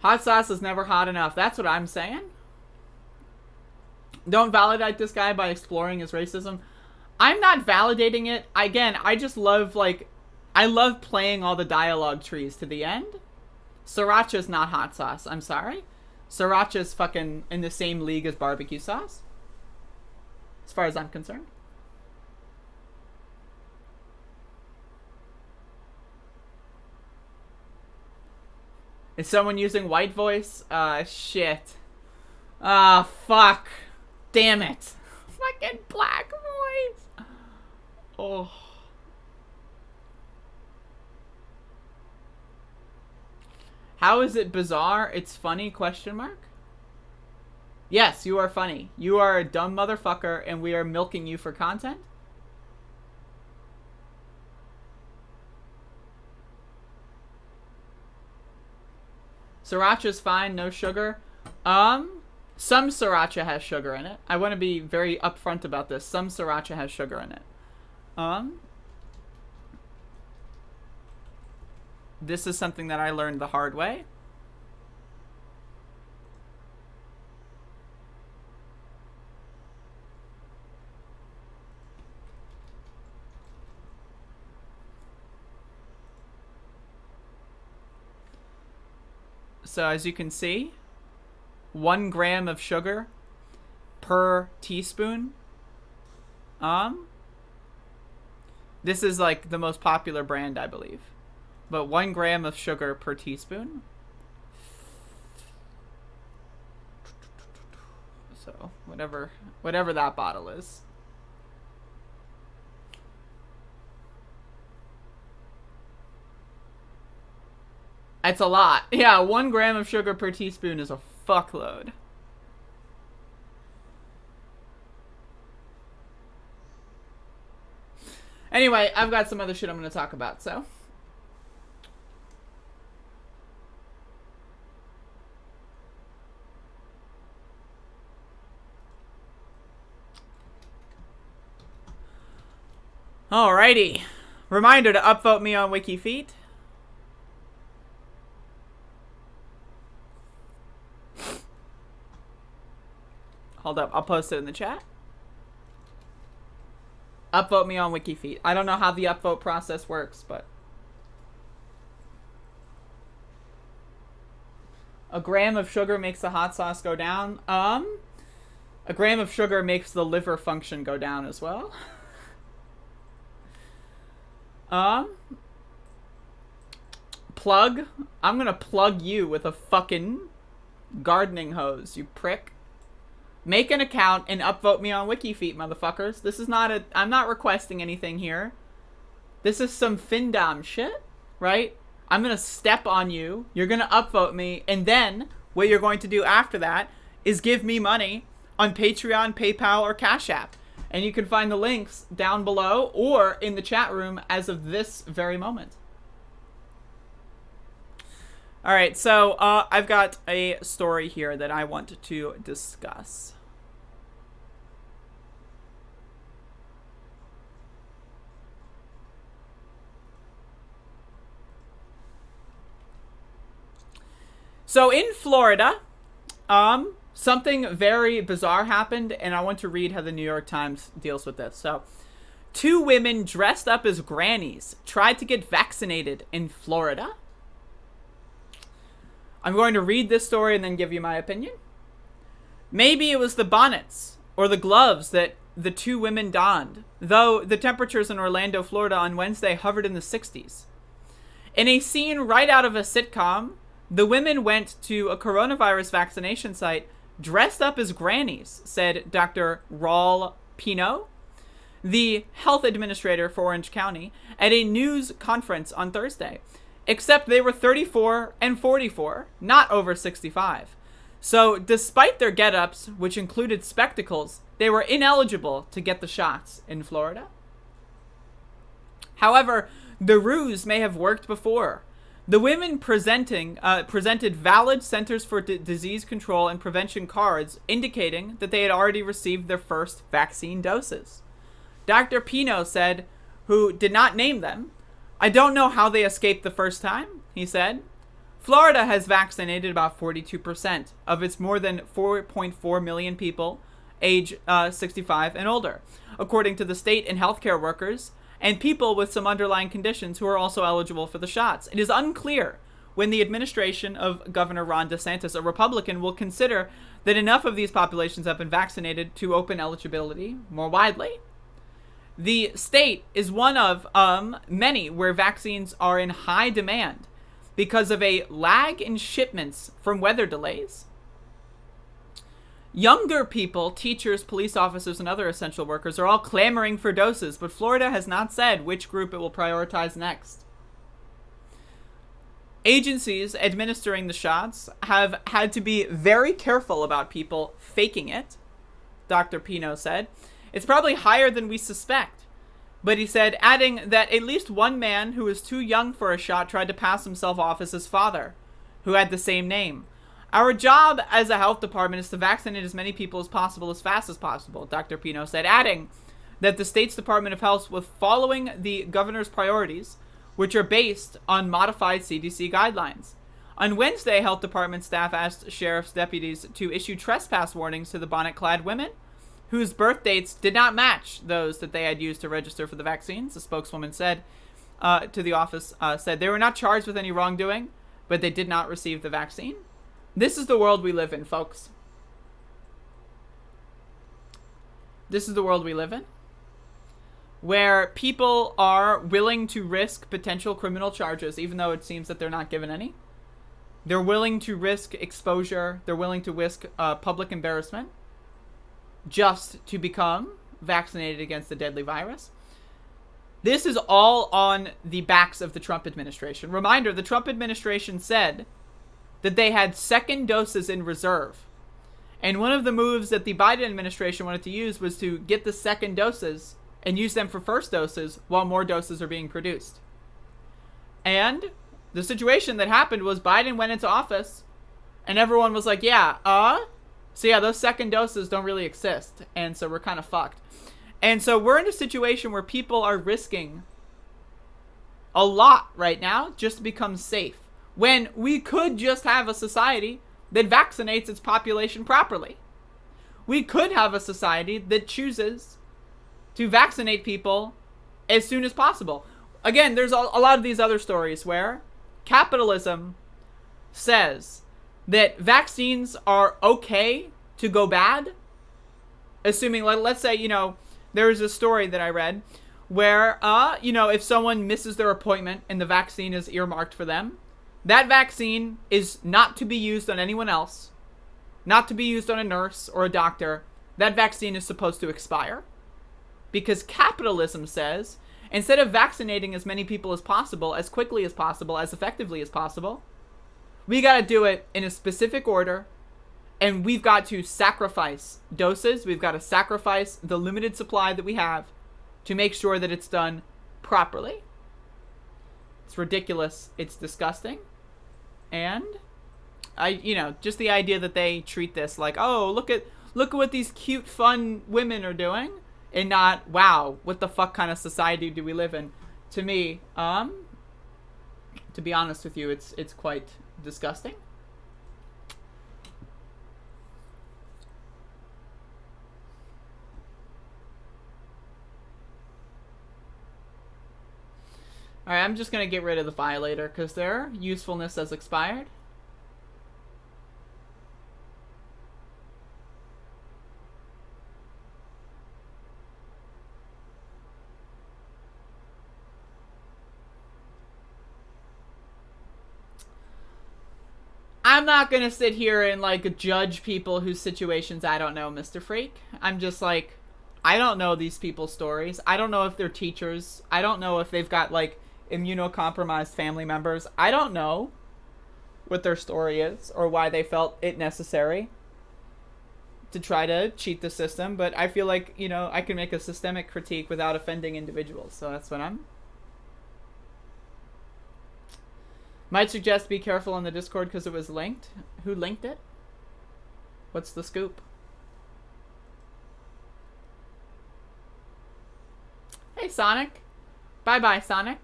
Hot sauce is never hot enough. That's what I'm saying. Don't validate this guy by exploring his racism. I'm not validating it. Again, I just love, like, I love playing all the dialogue trees to the end. Sriracha's not hot sauce. I'm sorry. Sriracha's fucking in the same league as barbecue sauce. As far as I'm concerned. Is someone using white voice? Shit. Fuck. Damn it. Fucking black voice. Oh. How is it bizarre? It's funny, question mark? Yes, you are funny. You are a dumb motherfucker and we are milking you for content? Sriracha's fine, no sugar. Some sriracha has sugar in it. I want to be very upfront about this. Some sriracha has sugar in it. This is something that I learned the hard way. So as you can see, 1 gram of sugar per teaspoon. This is like the most popular brand, I believe. But 1 gram of sugar per teaspoon. So whatever that bottle is. It's a lot. Yeah, 1 gram of sugar per teaspoon is a fuckload. Anyway, I've got some other shit I'm going to talk about, so. Alrighty. Reminder to upvote me on WikiFeet. Hold up, I'll post it in the chat. Upvote me on WikiFeet. I don't know how the upvote process works, but... A gram of sugar makes the hot sauce go down. A gram of sugar makes the liver function go down as well. Plug. I'm gonna plug you with a fucking gardening hose, you prick. Make an account and upvote me on WikiFeet, motherfuckers. This is not I'm not requesting anything here. This is some Findom shit, right? I'm gonna step on you. You're gonna upvote me, and then what you're going to do after that is give me money on Patreon, PayPal, or Cash App. And you can find the links down below or in the chat room as of this very moment. Alright, so I've got a story here that I want to discuss. So in Florida, something very bizarre happened, and I want to read how the New York Times deals with this. So, 2 women dressed up as grannies tried to get vaccinated in Florida. I'm going to read this story and then give you my opinion. Maybe it was the bonnets or the gloves that the 2 women donned, though the temperatures in Orlando, Florida on Wednesday hovered in the 60s. In a scene right out of a sitcom, the women went to a coronavirus vaccination site dressed up as grannies, said Dr. Raul Pino, the health administrator for Orange County, at a news conference on Thursday. Except they were 34 and 44, not over 65. So, despite their get-ups, which included spectacles, they were ineligible to get the shots in Florida. However, the ruse may have worked before. The women presented valid Centers for Disease Control and Prevention cards indicating that they had already received their first vaccine doses. Dr. Pino said, who did not name them, "I don't know how they escaped the first time," he said. Florida has vaccinated about 42% of its more than 4.4 million people age 65 and older, according to the state and healthcare workers, and people with some underlying conditions who are also eligible for the shots. It is unclear when the administration of Governor Ron DeSantis, a Republican, will consider that enough of these populations have been vaccinated to open eligibility more widely. The state is one of many where vaccines are in high demand because of a lag in shipments from weather delays. Younger people, teachers, police officers, and other essential workers are all clamoring for doses, but Florida has not said which group it will prioritize next. Agencies administering the shots have had to be very careful about people faking it, Dr. Pino said. It's probably higher than we suspect. But he said, adding that at least one man who was too young for a shot tried to pass himself off as his father, who had the same name. Our job as a health department is to vaccinate as many people as possible as fast as possible, Dr. Pino said, adding that the state's Department of Health was following the governor's priorities, which are based on modified CDC guidelines. On Wednesday, health department staff asked sheriff's deputies to issue trespass warnings to the bonnet-clad women, whose birth dates did not match those that they had used to register for the vaccines. The spokeswoman said to the office, said they were not charged with any wrongdoing, but they did not receive the vaccine. This is the world we live in, folks. This is the world we live in, where people are willing to risk potential criminal charges, even though it seems that they're not given any. They're willing to risk exposure. They're willing to risk public embarrassment just to become vaccinated against the deadly virus. This is all on the backs of the Trump administration. Reminder, the Trump administration said that they had second doses in reserve. And one of the moves that the Biden administration wanted to use was to get the second doses and use them for first doses while more doses are being produced. And the situation that happened was Biden went into office and everyone was like, so yeah, those second doses don't really exist. And so we're kind of fucked. And so we're in a situation where people are risking a lot right now just to become safe, when we could just have a society that vaccinates its population properly. We could have a society that chooses to vaccinate people as soon as possible. Again, there's a lot of these other stories where capitalism says that vaccines are okay to go bad, assuming, let's say, there's a story that I read where, if someone misses their appointment and the vaccine is earmarked for them, that vaccine is not to be used on anyone else, not to be used on a nurse or a doctor. That vaccine is supposed to expire. Because capitalism says, instead of vaccinating as many people as possible, as quickly as possible, as effectively as possible, we got to do it in a specific order, and we've got to sacrifice doses. We've got to sacrifice the limited supply that we have to make sure that it's done properly. It's ridiculous. It's disgusting. And just the idea that they treat this like, oh, look at what these cute, fun women are doing, and not, wow, what the fuck kind of society do we live in? To me, to be honest with you, it's quite disgusting. Alright, I'm just going to get rid of the violator because their usefulness has expired. I'm not going to sit here and judge people whose situations I don't know, Mr. Freak. I'm just I don't know these people's stories. I don't know if they're teachers. I don't know if they've got immunocompromised family members. I don't know what their story is or why they felt it necessary to try to cheat the system, but I feel like, I can make a systemic critique without offending individuals, so that's what I'm... Might suggest be careful on the Discord because it was linked. Who linked it? What's the scoop? Hey, Sonic. Bye-bye, Sonic.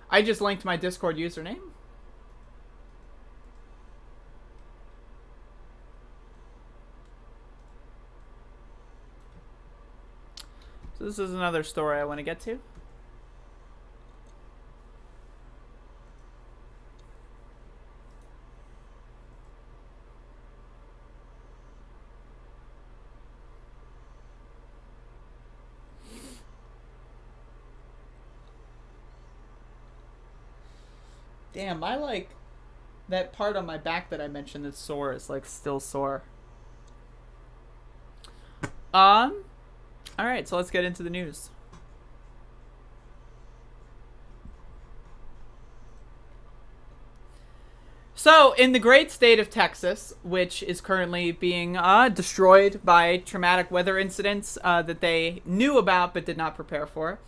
I just linked my Discord username. So this is another story I want to get to. Damn, that part on my back that I mentioned that's sore is still sore. Alright, so let's get into the news. So, in the great state of Texas, which is currently being destroyed by traumatic weather incidents that they knew about but did not prepare for,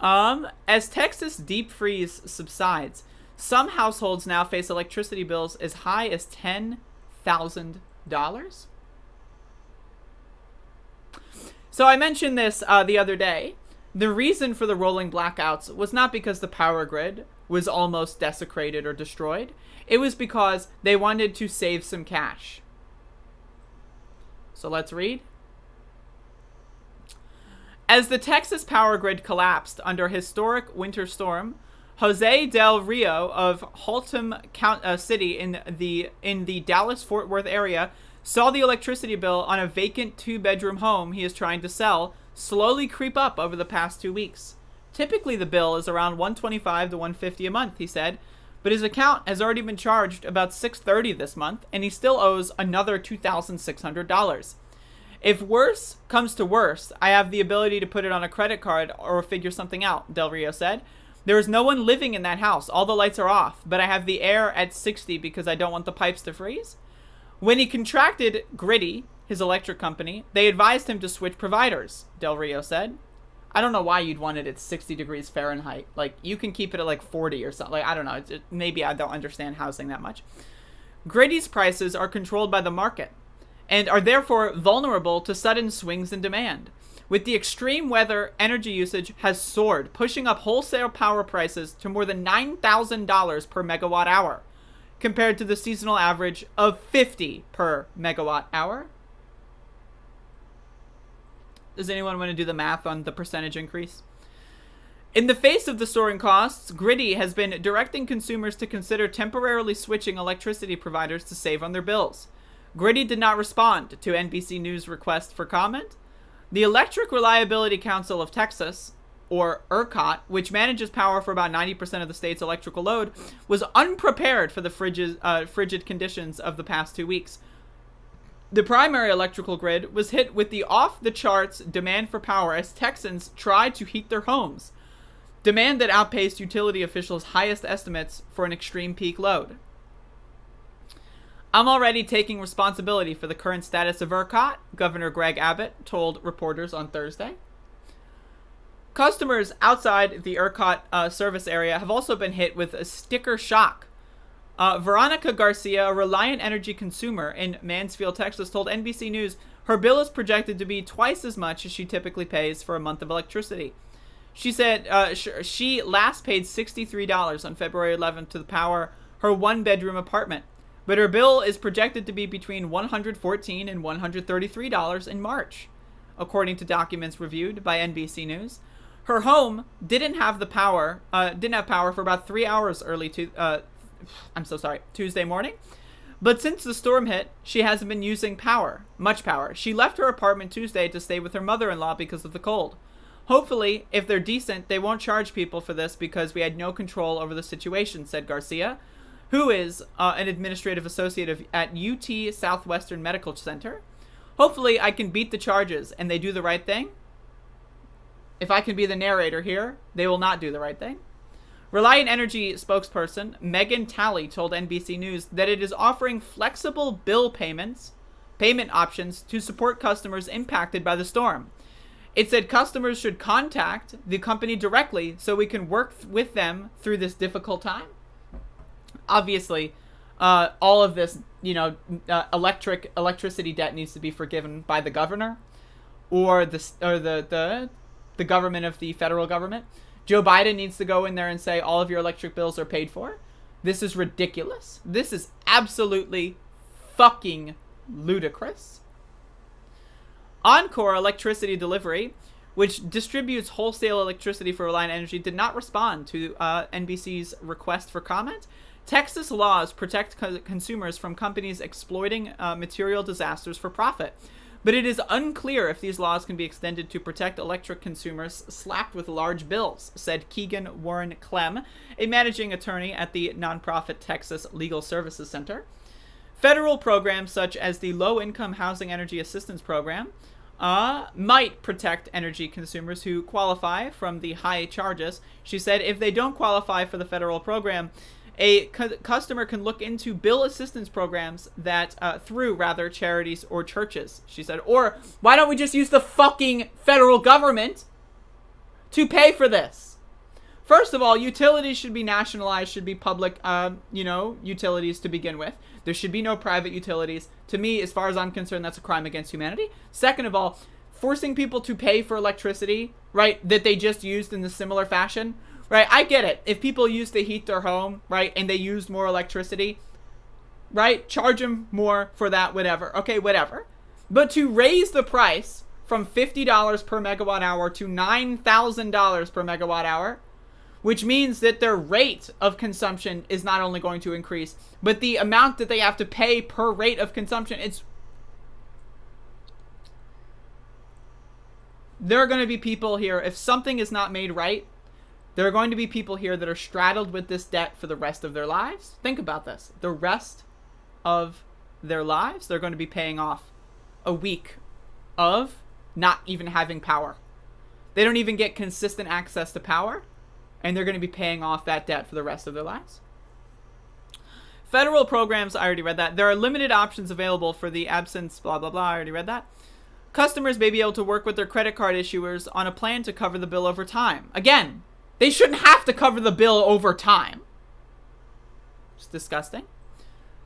as Texas deep freeze subsides, some households now face electricity bills as high as $10,000. So I mentioned this the other day. The reason for the rolling blackouts was not because the power grid was almost desecrated or destroyed. It was because they wanted to save some cash. So let's read. As the Texas power grid collapsed under historic winter storm, Jose Del Rio of Haltom City in the Dallas-Fort Worth area saw the electricity bill on a vacant 2-bedroom home he is trying to sell slowly creep up over the past 2 weeks. Typically the bill is around $125 to $150 a month, he said, but his account has already been charged about $630 this month, and he still owes another $2,600. If worse comes to worse, I have the ability to put it on a credit card or figure something out, Del Rio said. There is no one living in that house. All the lights are off, but I have the air at 60 because I don't want the pipes to freeze. When he contracted Gritty, his electric company, they advised him to switch providers, Del Rio said. I don't know why you'd want it at 60 degrees Fahrenheit. Like, you can keep it at like 40 or something. Like, I don't know. Maybe I don't understand housing that much. Gritty's prices are controlled by the market and are therefore vulnerable to sudden swings in demand. With the extreme weather, energy usage has soared, pushing up wholesale power prices to more than $9,000 per megawatt hour, compared to the seasonal average of $50 per megawatt hour. Does anyone want to do the math on the percentage increase? In the face of the soaring costs, Gritty has been directing consumers to consider temporarily switching electricity providers to save on their bills. Gritty did not respond to NBC News' request for comment. The Electric Reliability Council of Texas, or ERCOT, which manages power for about 90% of the state's electrical load, was unprepared for the frigid conditions of the past 2 weeks. The primary electrical grid was hit with the off-the-charts demand for power as Texans tried to heat their homes, demand that outpaced utility officials' highest estimates for an extreme peak load. I'm already taking responsibility for the current status of ERCOT, Governor Greg Abbott told reporters on Thursday. Customers outside the ERCOT service area have also been hit with a sticker shock. Veronica Garcia, a Reliant Energy consumer in Mansfield, Texas, told NBC News her bill is projected to be twice as much as she typically pays for a month of electricity. She said she last paid $63 on February 11th to power her one-bedroom apartment, but her bill is projected to be between $114 and $133 in March, according to documents reviewed by NBC News. Her home didn't have power for about 3 hours Tuesday morning. But since the storm hit, she hasn't been using much power. She left her apartment Tuesday to stay with her mother-in-law because of the cold. Hopefully, if they're decent, they won't charge people for this because we had no control over the situation, said Garcia, who is an administrative associate at UT Southwestern Medical Center. Hopefully, I can beat the charges and they do the right thing. If I can be the narrator here, they will not do the right thing. Reliant Energy spokesperson Megan Talley told NBC News that it is offering flexible bill payment options to support customers impacted by the storm. It said customers should contact the company directly so we can work with them through this difficult time. Obviously, all of this, electricity debt needs to be forgiven by the governor or the government of the federal government. Joe Biden needs to go in there and say all of your electric bills are paid for. This is ridiculous. This is absolutely fucking ludicrous. Encore Electricity Delivery, which distributes wholesale electricity for Reliant Energy, did not respond to NBC's request for comment. Texas laws protect consumers from companies exploiting material disasters for profit, but it is unclear if these laws can be extended to protect electric consumers slapped with large bills, said Keegan Warren Clem, a managing attorney at the nonprofit Texas Legal Services Center. Federal programs such as the Low-Income Housing Energy Assistance Program might protect energy consumers who qualify from the high charges. She said if they don't qualify for the federal program, a customer can look into bill assistance programs through charities or churches, she said. Or why don't we just use the fucking federal government to pay for this? First of all, utilities should be nationalized, should be public, utilities to begin with. There should be no private utilities. To me, as far as I'm concerned, that's a crime against humanity. Second of all, forcing people to pay for electricity, right, that they just used in the similar fashion, right? I get it. If people used to heat their home, right, and they used more electricity, right, charge them more for that, whatever. Okay, whatever. But to raise the price from $50 per megawatt hour to $9,000 per megawatt hour, which means that their rate of consumption is not only going to increase, but the amount that they have to pay per rate of consumption, there are going to be people here, if something is not made right, there are going to be people here that are straddled with this debt for the rest of their lives. Think about this. The rest of their lives, they're going to be paying off a week of not even having power. They don't even get consistent access to power. and they're going to be paying off that debt for the rest of their lives. Federal programs, I already read that. There are limited options available for the absence, blah, blah, blah. I already read that. Customers may be able to work with their credit card issuers on a plan to cover the bill over time. Again, they shouldn't have to cover the bill over time. It's disgusting.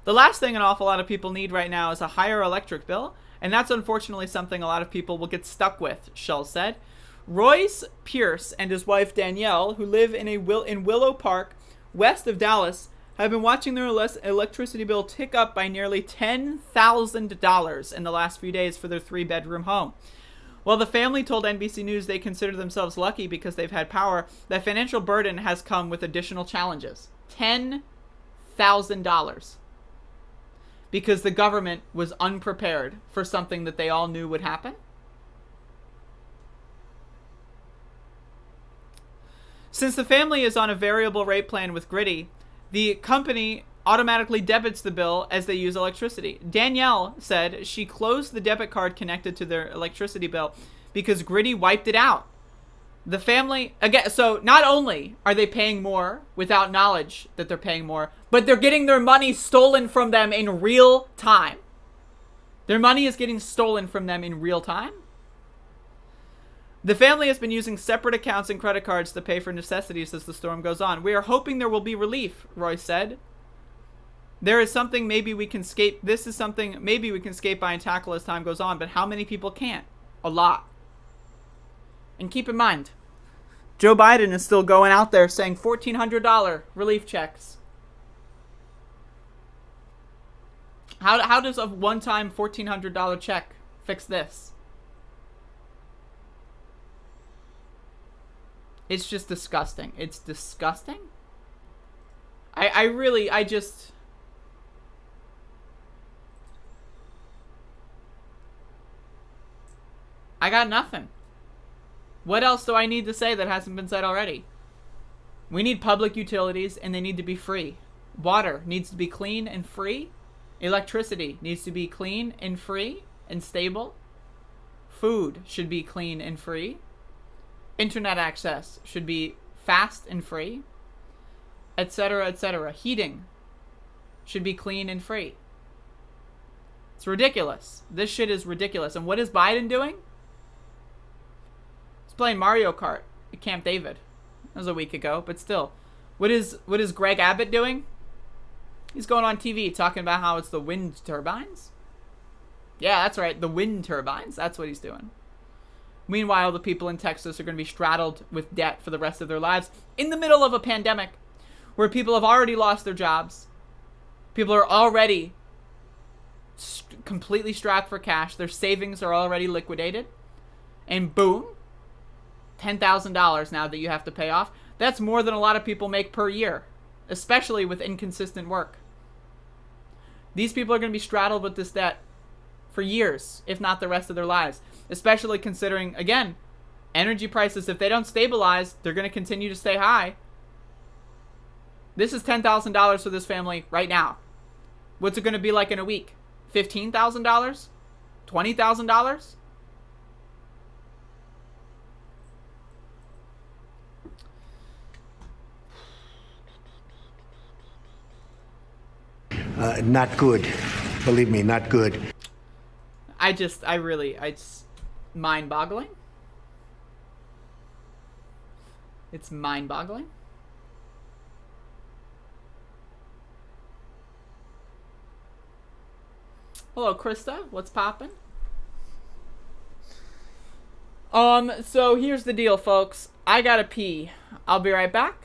The last thing an awful lot of people need right now is a higher electric bill, and that's unfortunately something a lot of people will get stuck with, Shull said. Royce Pierce and his wife Danielle, who live in Willow Park, west of Dallas, have been watching their electricity bill tick up by nearly $10,000 in the last few days for their 3-bedroom home. While the family told NBC News they consider themselves lucky because they've had power, that financial burden has come with additional challenges. $10,000. Because the government was unprepared for something that they all knew would happen. Since the family is on a variable rate plan with Griddy, the company automatically debits the bill as they use electricity. Danielle said she closed the debit card connected to their electricity bill because Griddy wiped it out. The family, again, so not only are they paying more without knowledge that they're paying more, but they're getting their money stolen from them in real time. Their money is getting stolen from them in real time. The family has been using separate accounts and credit cards to pay for necessities as the storm goes on. We are hoping there will be relief, Roy said. There is something maybe we can escape. This is something maybe we can skate by and tackle as time goes on, but how many people can't? A lot. And keep in mind, Joe Biden is still going out there saying $1,400 relief checks. How does a one-time $1,400 check fix this? It's just disgusting. It's disgusting. I got nothing. What else do I need to say that hasn't been said already? We need public utilities, and they need to be free. Water needs to be clean and free. Electricity needs to be clean and free and stable. Food should be clean and free. Internet access should be fast and free, etc., etc. Heating should be clean and free. It's ridiculous. This shit is ridiculous. And what is Biden doing? He's playing Mario Kart at Camp David. That was a week ago, but still. What is Greg Abbott doing? He's going on TV talking about how it's the wind turbines. Yeah, that's right. The wind turbines. That's what he's doing. Meanwhile, the people in Texas are going to be straddled with debt for the rest of their lives in the middle of a pandemic where people have already lost their jobs. People are already completely strapped for cash. Their savings are already liquidated. And boom, $10,000 now that you have to pay off. That's more than a lot of people make per year, especially with inconsistent work. These people are going to be straddled with this debt for years, if not the rest of their lives. Especially considering, again, energy prices, if they don't stabilize, they're going to continue to stay high. This is $10,000 for this family right now. What's it going to be like in a week? $15,000? $20,000? Not good. Believe me, not good. It's mind-boggling. It's mind-boggling. Hello, Krista. What's poppin'? So here's the deal, folks. I gotta pee. I'll be right back.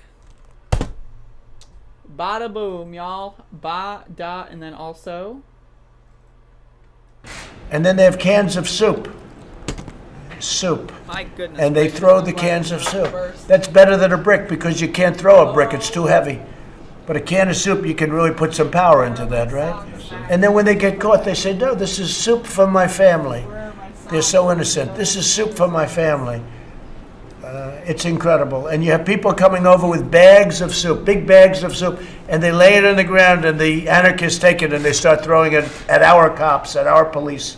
Bada boom, y'all. Ba-da, and then also... And then they have cans of soup. Soup. My goodness. And they throw the cans of soup. That's better than a brick because you can't throw a brick. It's too heavy. But a can of soup, you can really put some power into that, right? And then when they get caught, they say, no, this is soup for my family. They're so innocent. This is soup for my family. It's incredible. And you have people coming over with bags of soup, big bags of soup, and they lay it on the ground, and the anarchists take it, and they start throwing it at our cops, at our police.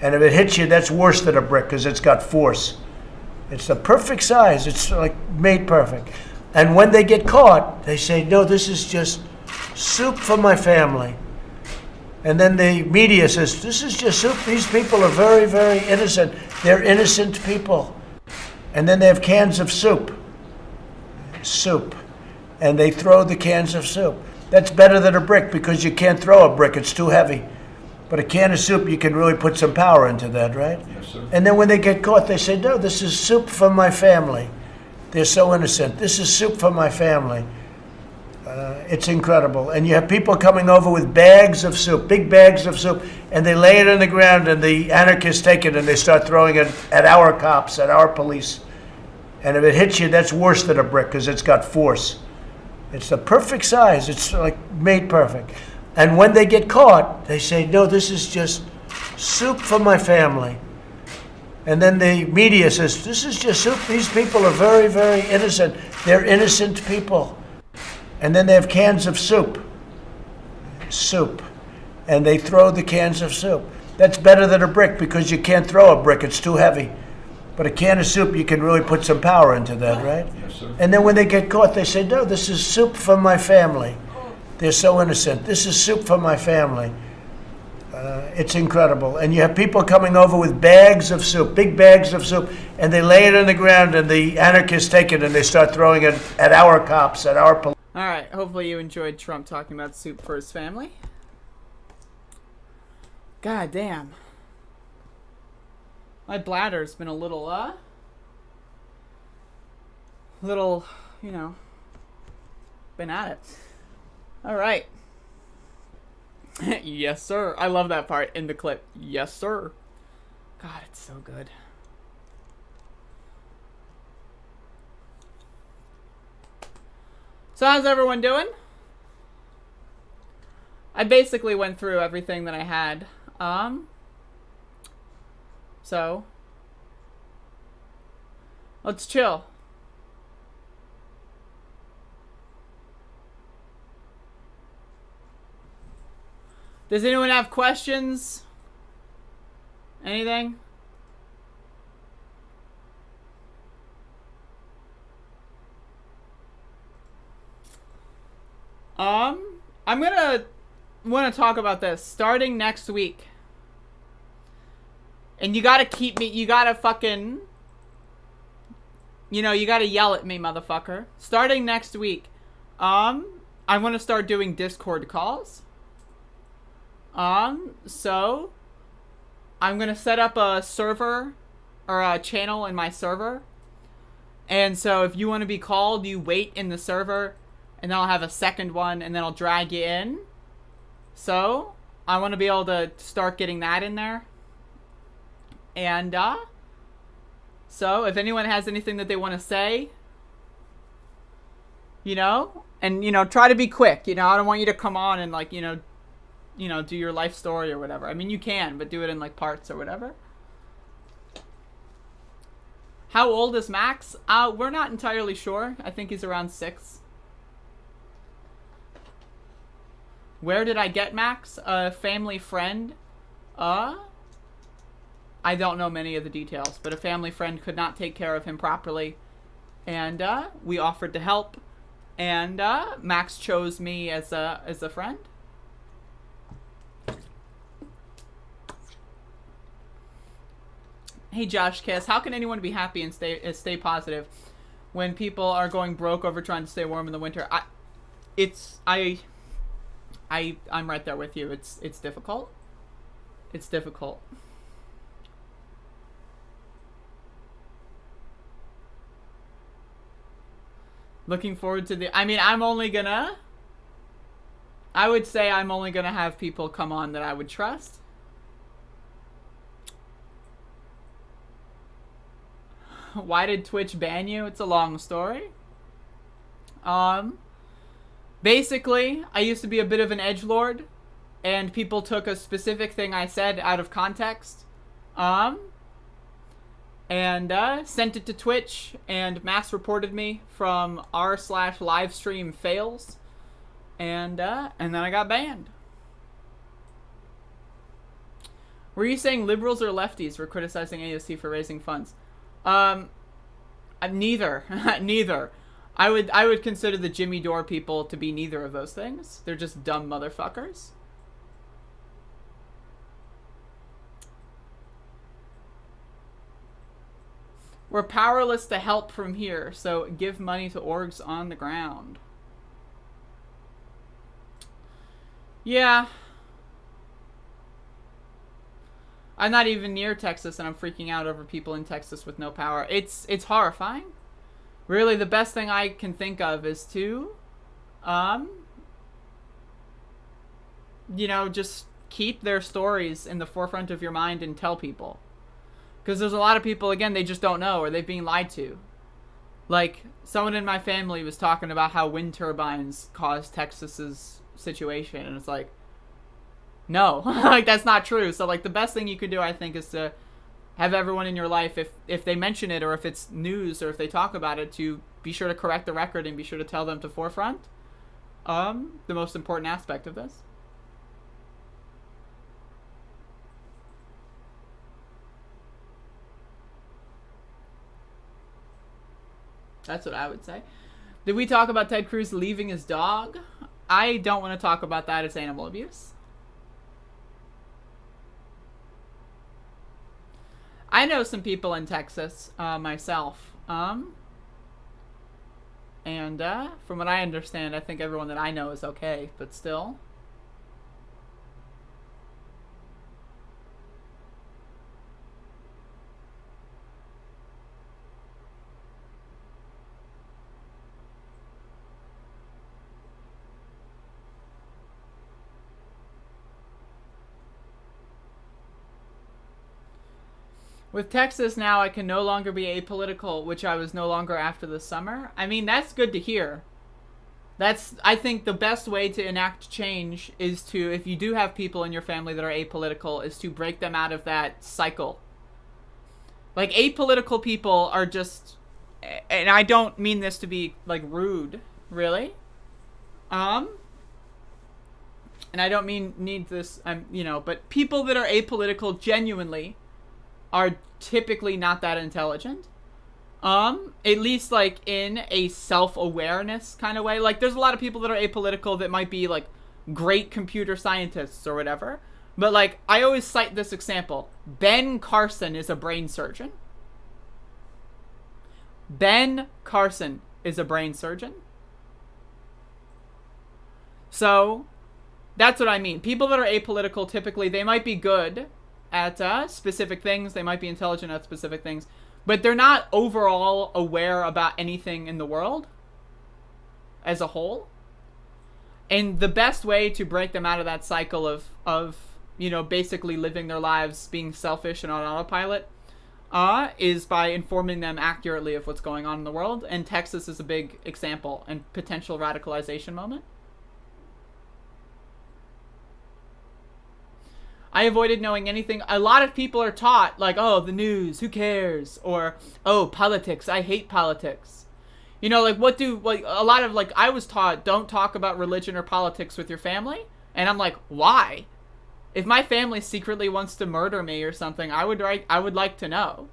And if it hits you, that's worse than a brick because it's got force. It's the perfect size. It's like made perfect. And when they get caught, they say, no, this is just soup for my family. And then the media says, this is just soup. These people are very, very innocent. They're innocent people. And then they have cans of soup. Soup. And they throw the cans of soup. That's better than a brick because you can't throw a brick. It's too heavy. But a can of soup, you can really put some power into that, right? Yes, sir. And then when they get caught, they say, no, this is soup for my family. They're so innocent. This is soup for my family. It's incredible. And you have people coming over with bags of soup, big bags of soup, and they lay it on the ground, and the anarchists take it, and they start throwing it at our cops, at our police. And if it hits you, that's worse than a brick because it's got force. It's the perfect size. It's like made perfect. And when they get caught, they say, no, this is just soup for my family. And then the media says, this is just soup. These people are very, very innocent. They're innocent people. And then they have cans of soup. Soup. And they throw the cans of soup. That's better than a brick because you can't throw a brick. It's too heavy. But a can of soup, you can really put some power into that, right? Yes, sir. And then when they get caught, they say, no, this is soup for my family. They're so innocent. This is soup for my family. It's incredible. And you have people coming over with bags of soup, big bags of soup, and they lay it on the ground, and the anarchists take it, and they start throwing it at our cops, at our police. All right. Hopefully you enjoyed Trump talking about soup for his family. God damn. My bladder's been a little, you know, been at it. All right. Yes, sir. I love that part in the clip. Yes, sir. God, it's so good. So how's everyone doing? I basically went through everything that I had. So let's chill. Does anyone have questions? Anything? I'm gonna want to talk about this starting next week. And you gotta keep me, you gotta fucking, you know, you gotta yell at me, motherfucker. Starting next week, I'm gonna start doing Discord calls. So I'm gonna set up a server or a channel in my server. And so if you want to be called, you wait in the server and then I'll have a second one and then I'll drag you in. So I want to be able to start getting that in there. And, so if anyone has anything that they want to say, you know, and, you know, try to be quick, you know, I don't want you to come on and like, you know, do your life story or whatever. I mean, you can, but do it in like parts or whatever. How old is Max? We're not entirely sure. I think he's around 6. Where did I get Max? A family friend. I don't know many of the details, but a family friend could not take care of him properly. And, we offered to help. And, Max chose me as a friend. Hey Josh Kiss, how can anyone be happy and stay positive when people are going broke over trying to stay warm in the winter? I'm right there with you. It's difficult. It's difficult. Looking forward to the, I mean, I would say I'm only gonna have people come on that I would trust. Why did Twitch ban you? It's a long story. Basically, I used to be a bit of an edgelord, and people took a specific thing I said out of context, and sent it to Twitch, and mass reported me from r/livestream fails, and then I got banned. Were you saying liberals or lefties were criticizing AOC for raising funds? Neither. Neither. I would consider the Jimmy Dore people to be neither of those things. They're just dumb motherfuckers. We're powerless to help from here, so give money to orgs on the ground. Yeah. I'm not even near Texas, and I'm freaking out over people in Texas with no power. It's horrifying. Really, the best thing I can think of is to, you know, just keep their stories in the forefront of your mind and tell people. Because there's a lot of people, again, they just don't know, or they're being lied to. Like, someone in my family was talking about how wind turbines caused Texas's situation, and it's like, no, like, that's not true. So, like, the best thing you could do, I think, is to have everyone in your life, if they mention it, or if it's news, or if they talk about it, to be sure to correct the record and be sure to tell them to forefront the most important aspect of this. That's what I would say. Did we talk about Ted Cruz leaving his dog? I don't want to talk about that. It's animal abuse. I know some people in Texas, myself. And from what I understand, I think everyone that I know is okay, but still. With Texas now, I can no longer be apolitical, which I was no longer after the summer. I mean, that's good to hear. That's, I think, the best way to enact change is to, if you do have people in your family that are apolitical, is to break them out of that cycle. Like, apolitical people are just, and I don't mean this to be, like, rude, really. And I don't need this, you know, but people that are apolitical genuinely are typically not that intelligent. At least, like, in a self-awareness kind of way. Like, there's a lot of people that are apolitical that might be, like, great computer scientists or whatever. But, like, I always cite this example. Ben Carson is a brain surgeon. Ben Carson is a brain surgeon. So, that's what I mean. People that are apolitical, typically, they might be good at specific things. They might be intelligent at specific things. But they're not overall aware about anything in the world as a whole. And the best way to break them out of that cycle of you know, basically living their lives being selfish and on autopilot is by informing them accurately of what's going on in the world. And Texas is a big example and potential radicalization moment. I avoided knowing anything. A lot of people are taught, like, oh, the news, who cares? Or, oh, politics, I hate politics. You know, like, a lot of, like, I was taught, don't talk about religion or politics with your family. And I'm like, why? If my family secretly wants to murder me or something, I would like to know.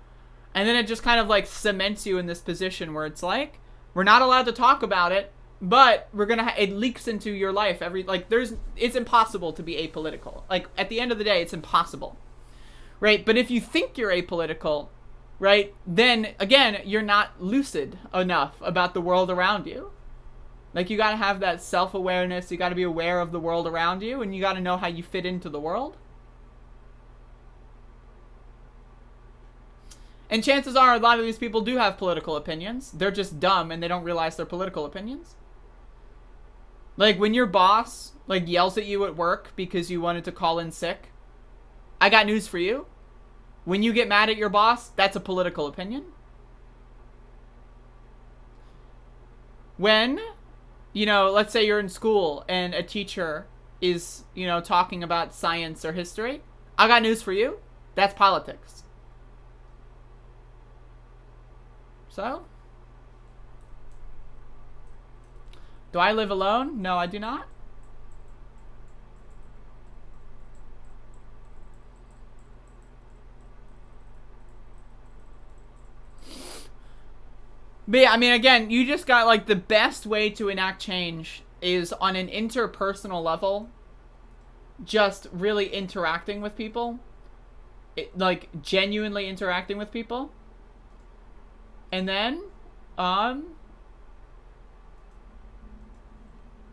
And then it just kind of, like, cements you in this position where it's like, we're not allowed to talk about it, but we're gonna it leaks into your life it's impossible to be apolitical. Like, at the end of the day, it's impossible, right? But if you think you're apolitical, right, then again, you're not lucid enough about the world around you. Like, you gotta have that self-awareness. You gotta be aware of the world around you, and you gotta know how you fit into the world. And chances are a lot of these people do have political opinions. They're just dumb and they don't realize they're political opinions. Like, when your boss, like, yells at you at work because you wanted to call in sick, I got news for you. When you get mad at your boss, that's a political opinion. When, you know, let's say you're in school and a teacher is, you know, talking about science or history, I got news for you. That's politics. So, do I live alone? No, I do not. But yeah, I mean, again, you just got, like, the best way to enact change is on an interpersonal level, just really interacting with people. Like, genuinely interacting with people. And then,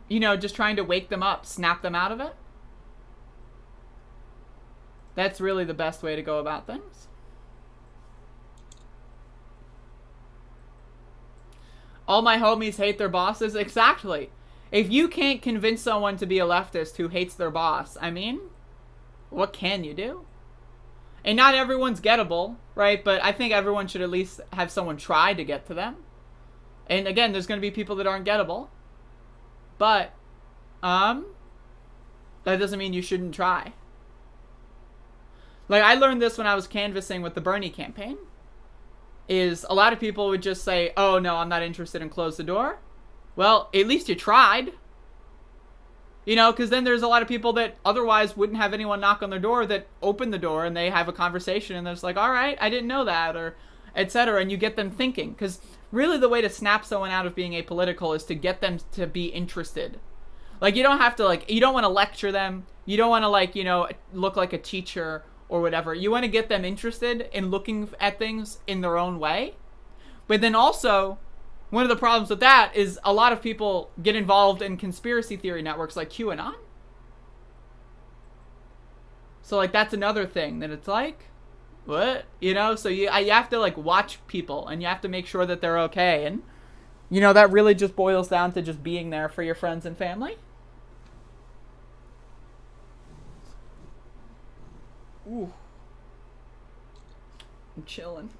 you know, just trying to wake them up, snap them out of it. That's really the best way to go about things. All my homies hate their bosses. Exactly. If you can't convince someone to be a leftist who hates their boss, I mean, what can you do? And not everyone's gettable, right? But I think everyone should at least have someone try to get to them. And again, there's going to be people that aren't gettable. But, that doesn't mean you shouldn't try. Like, I learned this when I was canvassing with the Bernie campaign. Is a lot of people would just say, oh, no, I'm not interested, and close the door. Well, at least you tried. You know, because then there's a lot of people that otherwise wouldn't have anyone knock on their door that open the door and they have a conversation and they're just like, all right, I didn't know that, or etc. And you get them thinking. Because really the way to snap someone out of being apolitical is to get them to be interested. Like, you don't have to, like, you don't want to lecture them. You don't want to, like, you know, look like a teacher or whatever. You want to get them interested in looking at things in their own way. But then also, one of the problems with that is a lot of people get involved in conspiracy theory networks like QAnon. So, like, that's another thing that it's like, what? You know, so you have to, like, watch people and you have to make sure that they're okay. And, you know, that really just boils down to just being there for your friends and family. Ooh. I'm chilling.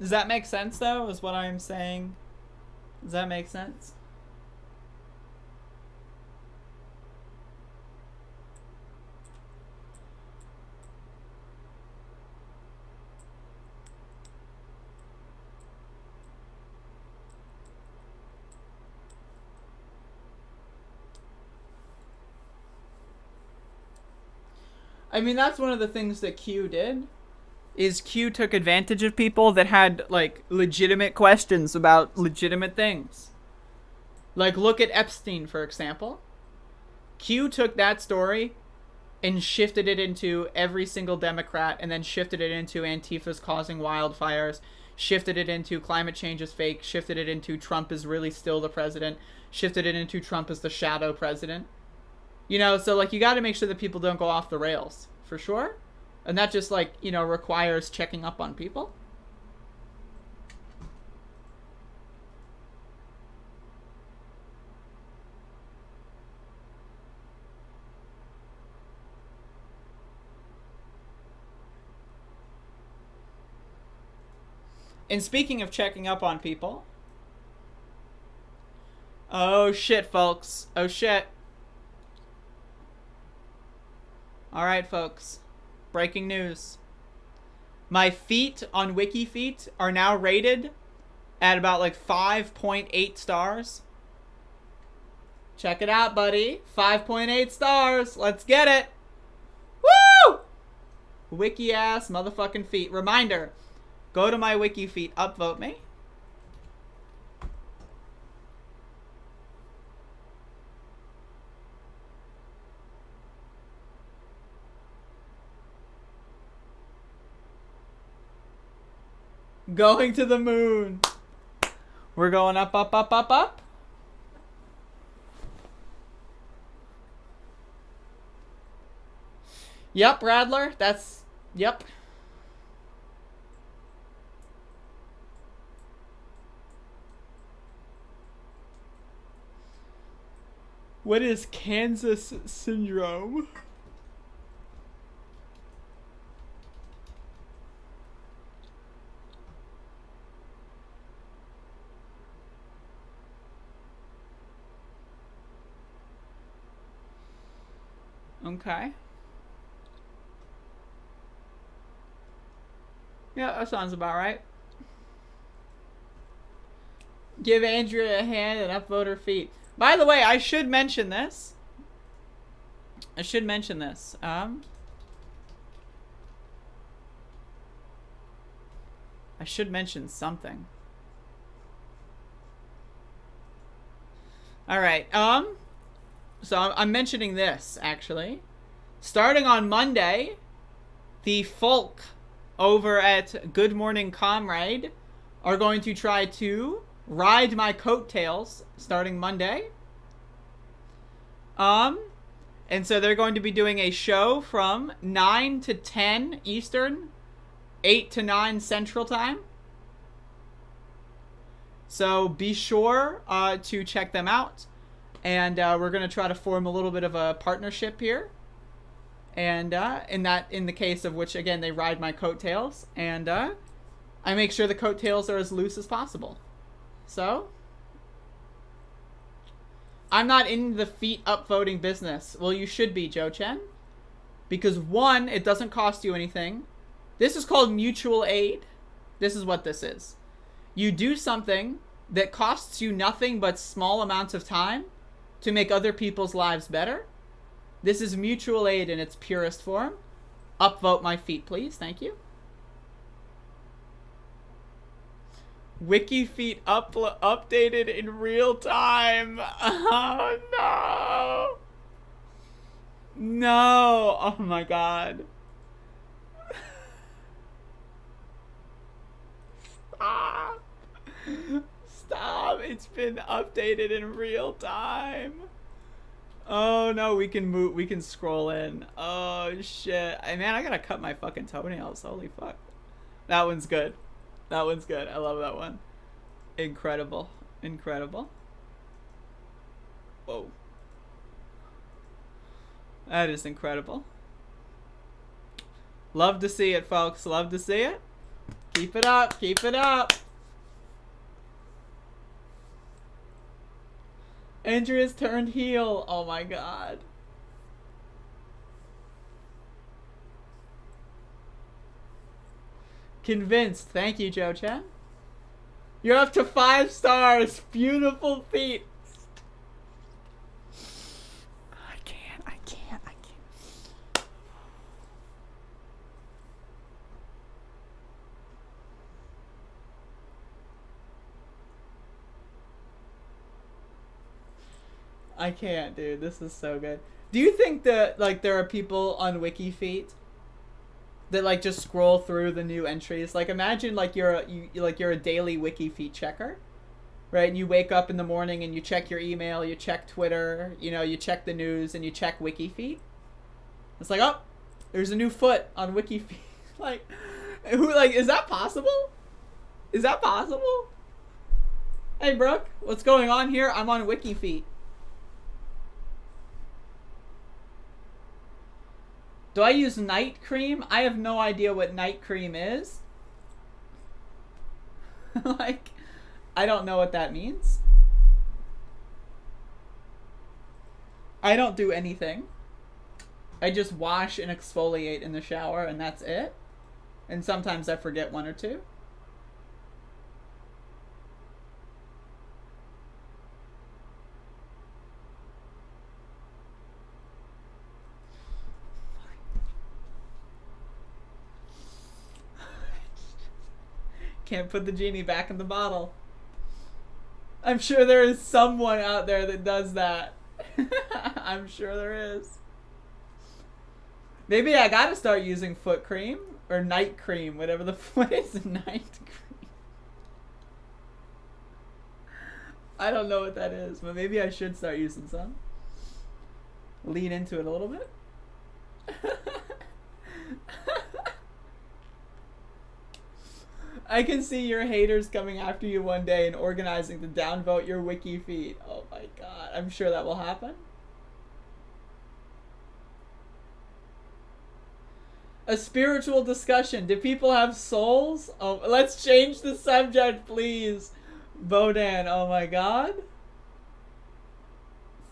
Does that make sense, though, is what I'm saying? Does that make sense? I mean, that's one of the things that Q did. Is Q took advantage of people that had, like, legitimate questions about legitimate things. Like, look at Epstein, for example. Q took that story and shifted it into every single Democrat, and then shifted it into Antifa's causing wildfires, shifted it into climate change is fake, shifted it into Trump is really still the president, shifted it into Trump is the shadow president. You know, so, like, you got to make sure that people don't go off the rails, for sure. And that just, like, you know, requires checking up on people. And speaking of checking up on people. Oh, shit, folks. Oh, shit. All right, folks. Breaking news. My feet on WikiFeet are now rated at about like 5.8 stars. Check it out, buddy. 5.8 stars. Let's get it. Woo! Wiki ass motherfucking feet. Reminder, go to my WikiFeet, upvote me. Going to the moon. We're going up, up, up, up, up. Yep, Radler. That's... Yep. What is Kansas syndrome? Okay. Yeah, that sounds about right. Give Andrea a hand and upvote her feet. By the way, I should mention this. I should mention something. All right. So I'm mentioning this, actually. Starting on Monday, the folk over at Good Morning Comrade are going to try to ride my coattails starting Monday. And so they're going to be doing a show from 9 to 10 Eastern, 8 to 9 Central Time. So be sure to check them out. And we're going to try to form a little bit of a partnership here. And in the case of which, again, they ride my coattails. And I make sure the coattails are as loose as possible. So I'm not in the feet upvoting business. Well, you should be, Joe Chen. Because one, it doesn't cost you anything. This is called mutual aid. This is what this is. You do something that costs you nothing but small amounts of time to make other people's lives better. This is mutual aid in its purest form. Upvote my feet, please. Thank you. WikiFeet updated in real time. Oh, no. No. Oh, my God. Stop. Stop. It's been updated in real time. Oh, no. We can scroll in. Oh, shit. Man, I gotta cut my fucking toenails. Holy fuck. That one's good. That one's good. I love that one. Incredible. Incredible. Whoa. That is incredible. Love to see it, folks. Love to see it. Keep it up. Keep it up. Andrea's turned heel. Oh my God. Convinced. Thank you, Joe Chen. You're up to 5 stars. Beautiful feet. I can't. I can't, dude. This is so good. Do you think that, like, there are people on WikiFeet that, like, just scroll through the new entries? Like, imagine, like, you're a daily WikiFeet checker, right? And you wake up in the morning and you check your email, you check Twitter, you know, you check the news, and you check WikiFeet. It's like, oh, there's a new foot on WikiFeet. Is that possible? Is that possible? Hey, Brooke, what's going on here? I'm on WikiFeet. Do I use night cream? I have no idea what night cream is. Like, I don't know what that means. I don't do anything. I just wash and exfoliate in the shower, and that's it. And sometimes I forget one or two. Can't put the genie back in the bottle. I'm sure there is someone out there that does that. I'm sure there is. Maybe I gotta start using foot cream or night cream, whatever the what is night cream. I don't know what that is, but maybe I should start using some. Lean into it a little bit. I can see your haters coming after you one day and organizing to downvote your WikiFeet. Oh my God. I'm sure that will happen. A spiritual discussion. Do people have souls? Oh, let's change the subject, please. Bodan. Oh my God.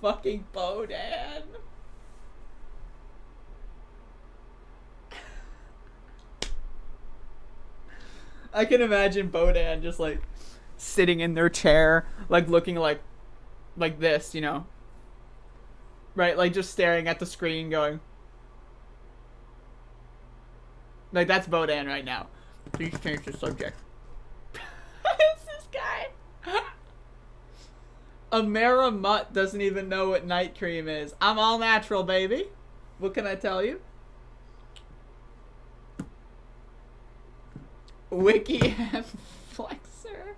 Fucking Bodan. I can imagine Bodan just like sitting in their chair, like looking like this, you know. Right, like just staring at the screen going. Like that's Bodan right now. Please change the subject. It's this guy. Amara Mutt doesn't even know what night cream is. I'm all natural, baby. What can I tell you? Wiki Flexer.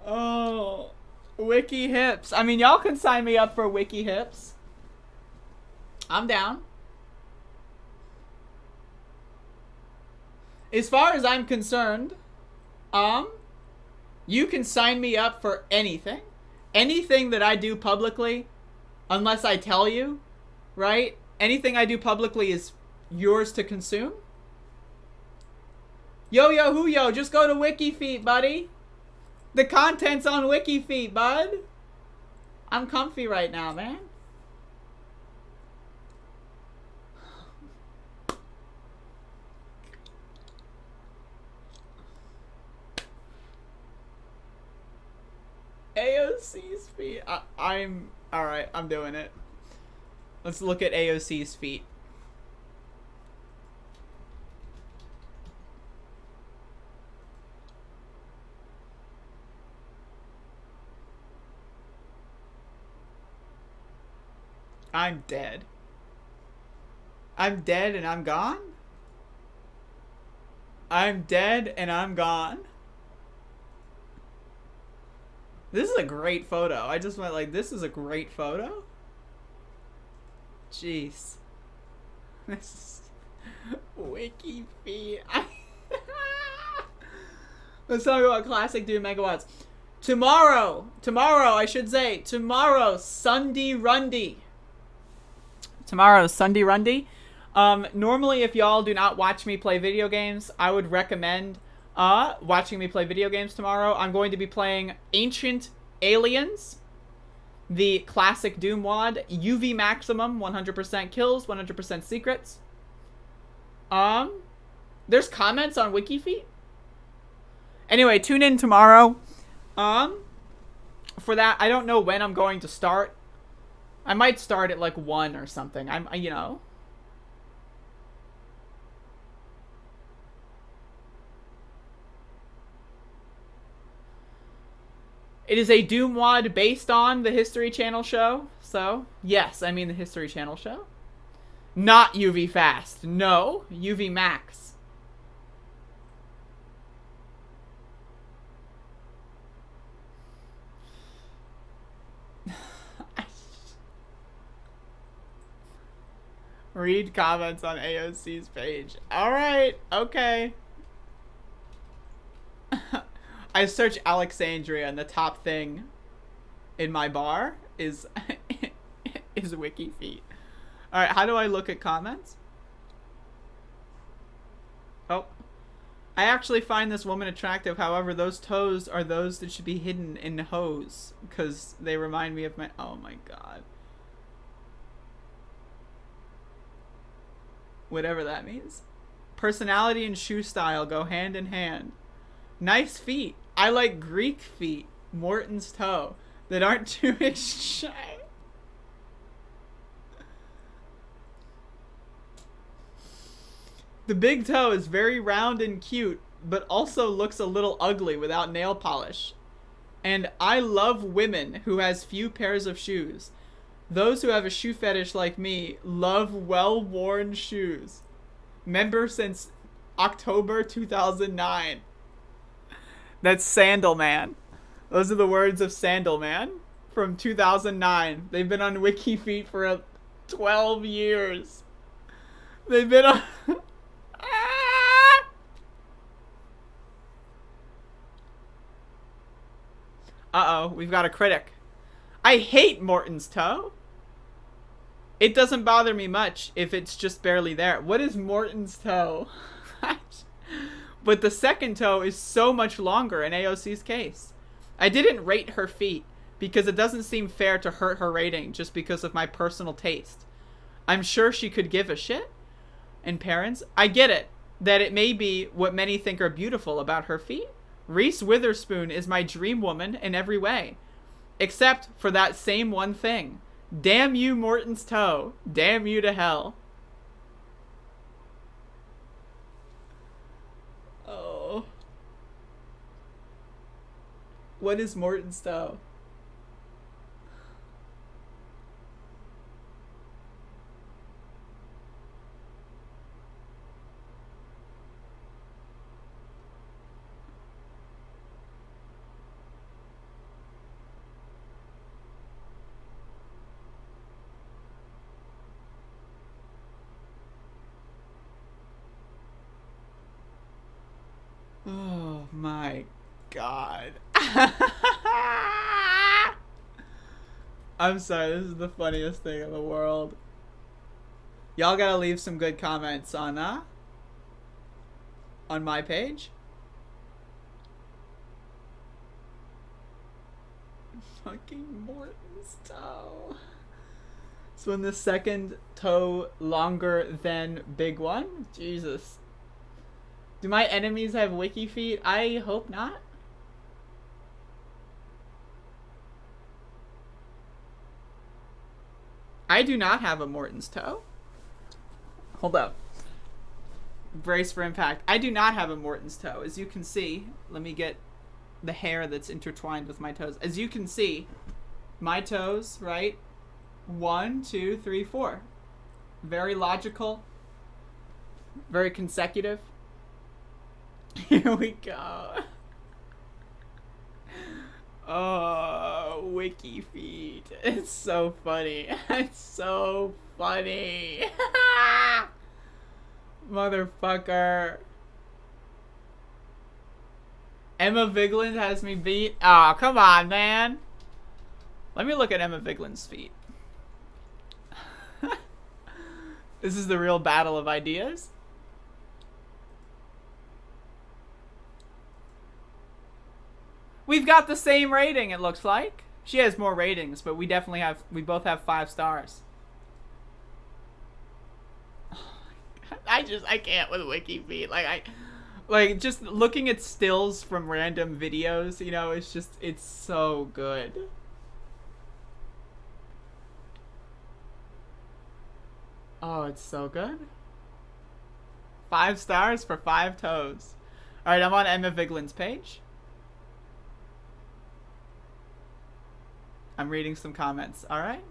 Oh, Wiki Hips. I mean, y'all can sign me up for Wiki Hips. I'm down. As far as I'm concerned, you can sign me up for anything. Anything that I do publicly, unless I tell you, right? Anything I do publicly is yours to consume. Yo, who, yo, just go to WikiFeet, buddy. The content's on WikiFeet, bud. I'm comfy right now, man. AOC's feet. I'm alright, I'm doing it. Let's look at AOC's feet. I'm dead. I'm dead and I'm gone? I'm dead and I'm gone. This is a great photo. I just went like, this is a great photo? Jeez. This is Wiki feet. Let's talk about classic dude megawatts. Tomorrow, I should say, tomorrow, Sunday Rundy. Tomorrow's Sunday Rundy. Normally, if y'all do not watch me play video games, I would recommend watching me play video games tomorrow. I'm going to be playing Ancient Aliens, the classic Doom mod, UV maximum, 100% kills, 100% secrets. There's comments on WikiFeet. Anyway, tune in tomorrow. For that, I don't know when I'm going to start. I might start at like 1 or something. You know. It is a Doom mod based on the History Channel show. So, yes, I mean the History Channel show. Not UV Fast. No, UV Max. Read comments on AOC's page. Alright, okay. I search Alexandria and the top thing in my bar is is WikiFeet. Alright, how do I look at comments? Oh. I actually find this woman attractive, however, those toes are those that should be hidden in hose. Because they remind me of my... Oh my god. Whatever that means. Personality and shoe style go hand in hand. Nice feet. I like Greek feet. Morton's toe. That aren't too shy. The big toe is very round and cute, but also looks a little ugly without nail polish. And I love women who has few pairs of shoes. Those who have a shoe fetish like me love well-worn shoes. Member since October 2009. That's Sandal Man. Those are the words of Sandal Man from 2009. They've been on WikiFeet for 12 years. They've been on... Uh-oh, we've got a critic. I hate Morton's toe. It doesn't bother me much if it's just barely there. What is Morton's toe? But the second toe is so much longer in AOC's case. I didn't rate her feet because it doesn't seem fair to hurt her rating just because of my personal taste. I'm sure she could give a shit. And parents, I get it, that it may be what many think are beautiful about her feet, Reese Witherspoon is my dream woman in every way. Except for that same one thing. Damn you, Morton's toe. Damn you to hell. Oh. What is Morton's toe? Oh my god. I'm sorry, this is the funniest thing in the world. Y'all gotta leave some good comments on my page. Fucking Morton's toe. So in the second toe longer than big one? Jesus. Do my enemies have wiki feet? I hope not. I do not have a Morton's toe. Hold up. Brace for impact. I do not have a Morton's toe. As you can see, let me get the hair that's intertwined with my toes. As you can see, my toes, right? 1, 2, 3, 4. Very logical. Very consecutive. Here we go. Oh, wiki feet. It's so funny. It's so funny. Motherfucker. Emma Vigeland has me beat. Oh, come on, man. Let me look at Emma Vigeland's feet. This is the real battle of ideas. We've got the same rating, it looks like. She has more ratings, but we both have 5 stars. I can't with wiki feet. Like just looking at stills from random videos, you know, it's so good. Oh, it's so good. 5 stars for 5 toes. Alright, I'm on Emma Vigeland's page. I'm reading some comments. Alright.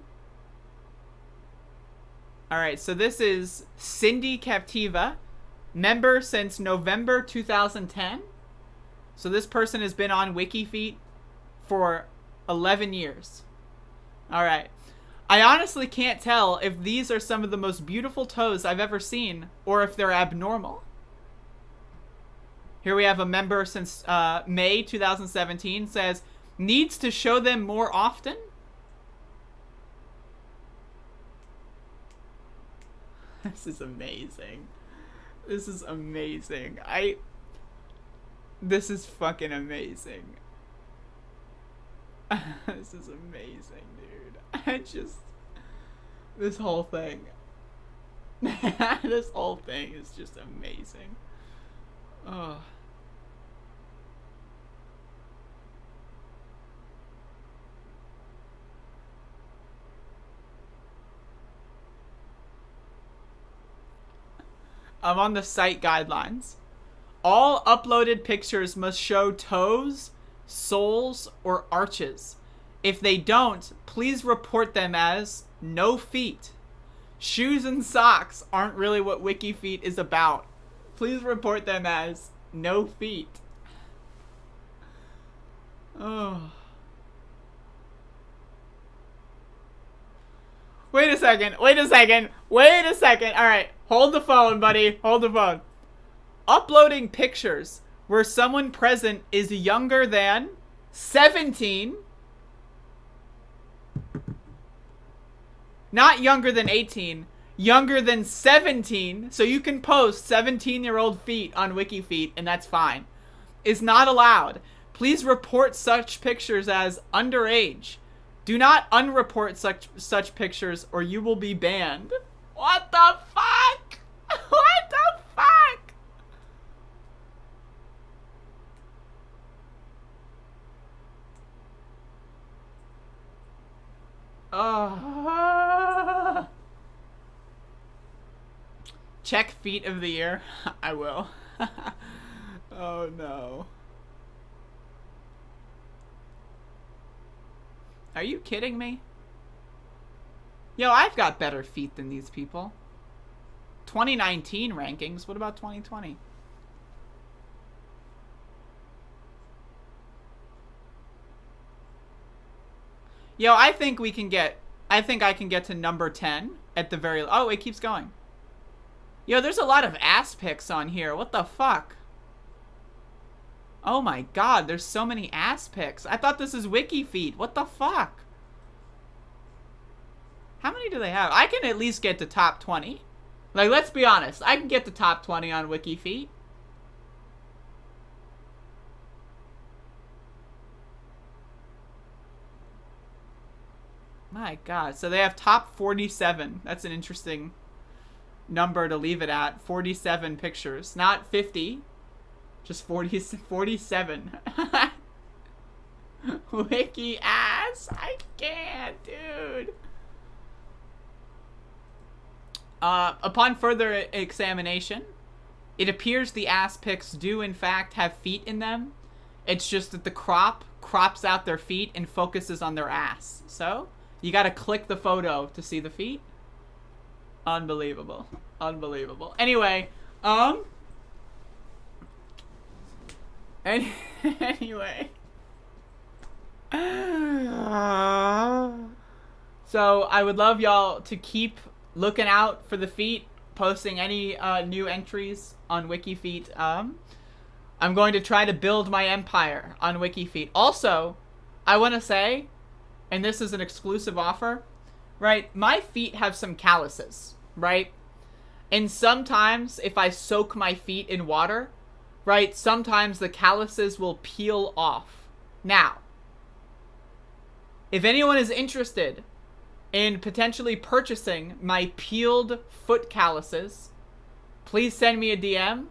Alright, so this is Cindy Captiva, member since November 2010. So this person has been on WikiFeet for 11 years. Alright. I honestly can't tell if these are some of the most beautiful toes I've ever seen, or if they're abnormal. Here we have a member since May 2017, says, needs to show them more often? This is amazing. This is amazing. This is fucking amazing. This is amazing, dude. This whole thing. This whole thing is just amazing. Oh. I'm on the site guidelines. All uploaded pictures must show toes, soles, or arches. If they don't, please report them as no feet. Shoes and socks aren't really what WikiFeet is about. Please report them as no feet. Oh. Wait a second. Alright, hold the phone, buddy. Hold the phone. Uploading pictures where someone present is younger than 17. Not younger than 18. Younger than 17. So you can post 17-year-old feet on WikiFeet, and that's fine. Is not allowed. Please report such pictures as underage. Do not unreport such pictures or you will be banned. What the fuck? What the fuck? Check feet of the year. I will. Oh no. Are you kidding me? Yo, I've got better feet than these people. 2019 rankings. What about 2020? Yo, I think we can get... I think I can get to number 10 at the very... Oh, it keeps going. Yo, there's a lot of ass pics on here. What the fuck? Oh my god, there's so many ass pics. I thought this is wiki feet. What the fuck? How many do they have? I can at least get to top 20. Like, let's be honest. I can get to top 20 on wiki feet. My god. So they have top 47. That's an interesting number to leave it at. 47 pictures. Not 50. Just 47. Wiki ass. I can't, dude. Upon further examination, it appears the ass pics do in fact have feet in them. It's just that the crop crops out their feet and focuses on their ass. So, you gotta click the photo to see the feet. Unbelievable. Unbelievable. Anyway, anyway. So, I would love y'all to keep looking out for the feet, posting any new entries on WikiFeet. I'm going to try to build my empire on WikiFeet. Also, I want to say, and this is an exclusive offer, right? My feet have some calluses, right? And sometimes if I soak my feet in water, right, sometimes the calluses will peel off. Now, if anyone is interested in potentially purchasing my peeled foot calluses, please send me a DM.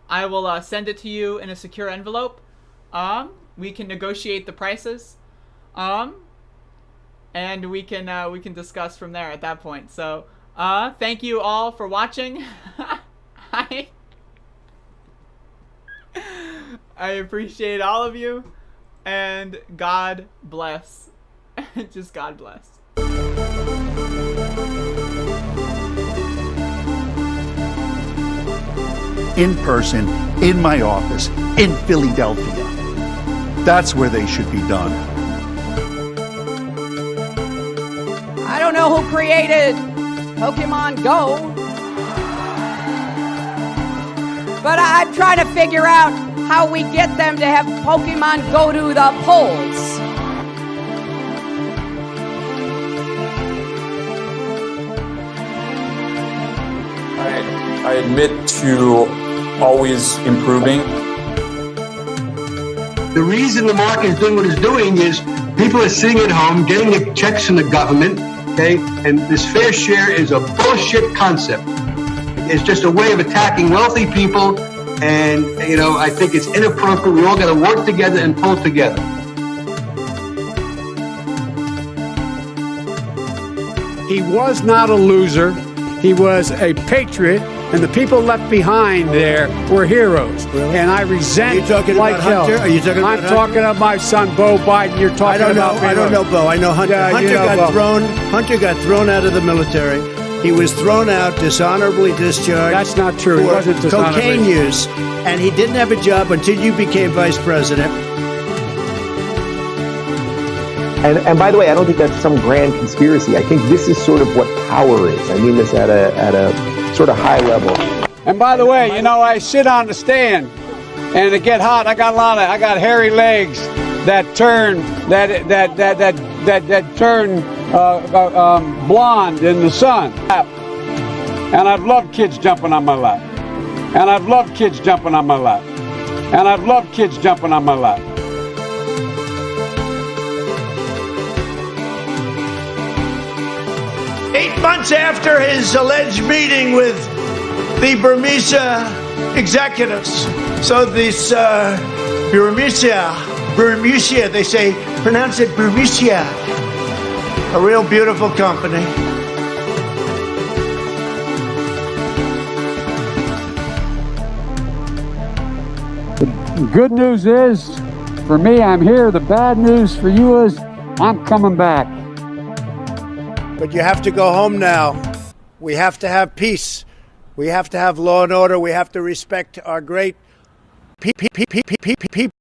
I will send it to you in a secure envelope. We can negotiate the prices. And we can discuss from there at that point. So, thank you all for watching. I appreciate all of you, and God bless. Just God bless. In person, in my office, in Philadelphia. That's where they should be done. I don't know who created Pokemon Go, but I'm trying to figure out how we get them to have Pokemon go to the polls. I admit to always improving. The reason the market is doing what it's doing is people are sitting at home getting the checks from the government, okay? And this fair share is a bullshit concept. It's just a way of attacking wealthy people, and, you know, I think it's inappropriate. We all got to work together and pull together. He was not a loser. He was a patriot, and the people left behind there were heroes. Really? And I resent. Are you talking like about hell. Hunter? Are you talking about I'm Hunter? talking about my son, Bo Biden. You're talking about me. I don't know Bo. I know Hunter. Yeah, Hunter you know got Bo. thrown. Hunter got thrown out of the military. He was thrown out, dishonorably discharged. That's not true. He For wasn't dishonorably. cocaine use, and he didn't have a job until you became vice president. And by the way, I don't think that's some grand conspiracy. I think this is sort of what power is. I mean this at a sort of high level. And by the way, you know, I sit on the stand, and it get hot. I got hairy legs that turn turn blonde in the sun. And I've loved kids jumping on my lap. And I've loved kids jumping on my lap. And I've loved kids jumping on my lap. Months after his alleged meeting with the Burmese executives. So this Burmese, they say, pronounce it Burmese. A real beautiful company. Good news is, for me, I'm here. The bad news for you is, I'm coming back. But you have to go home now. We have to have peace. We have to have law and order. We have to respect our great people.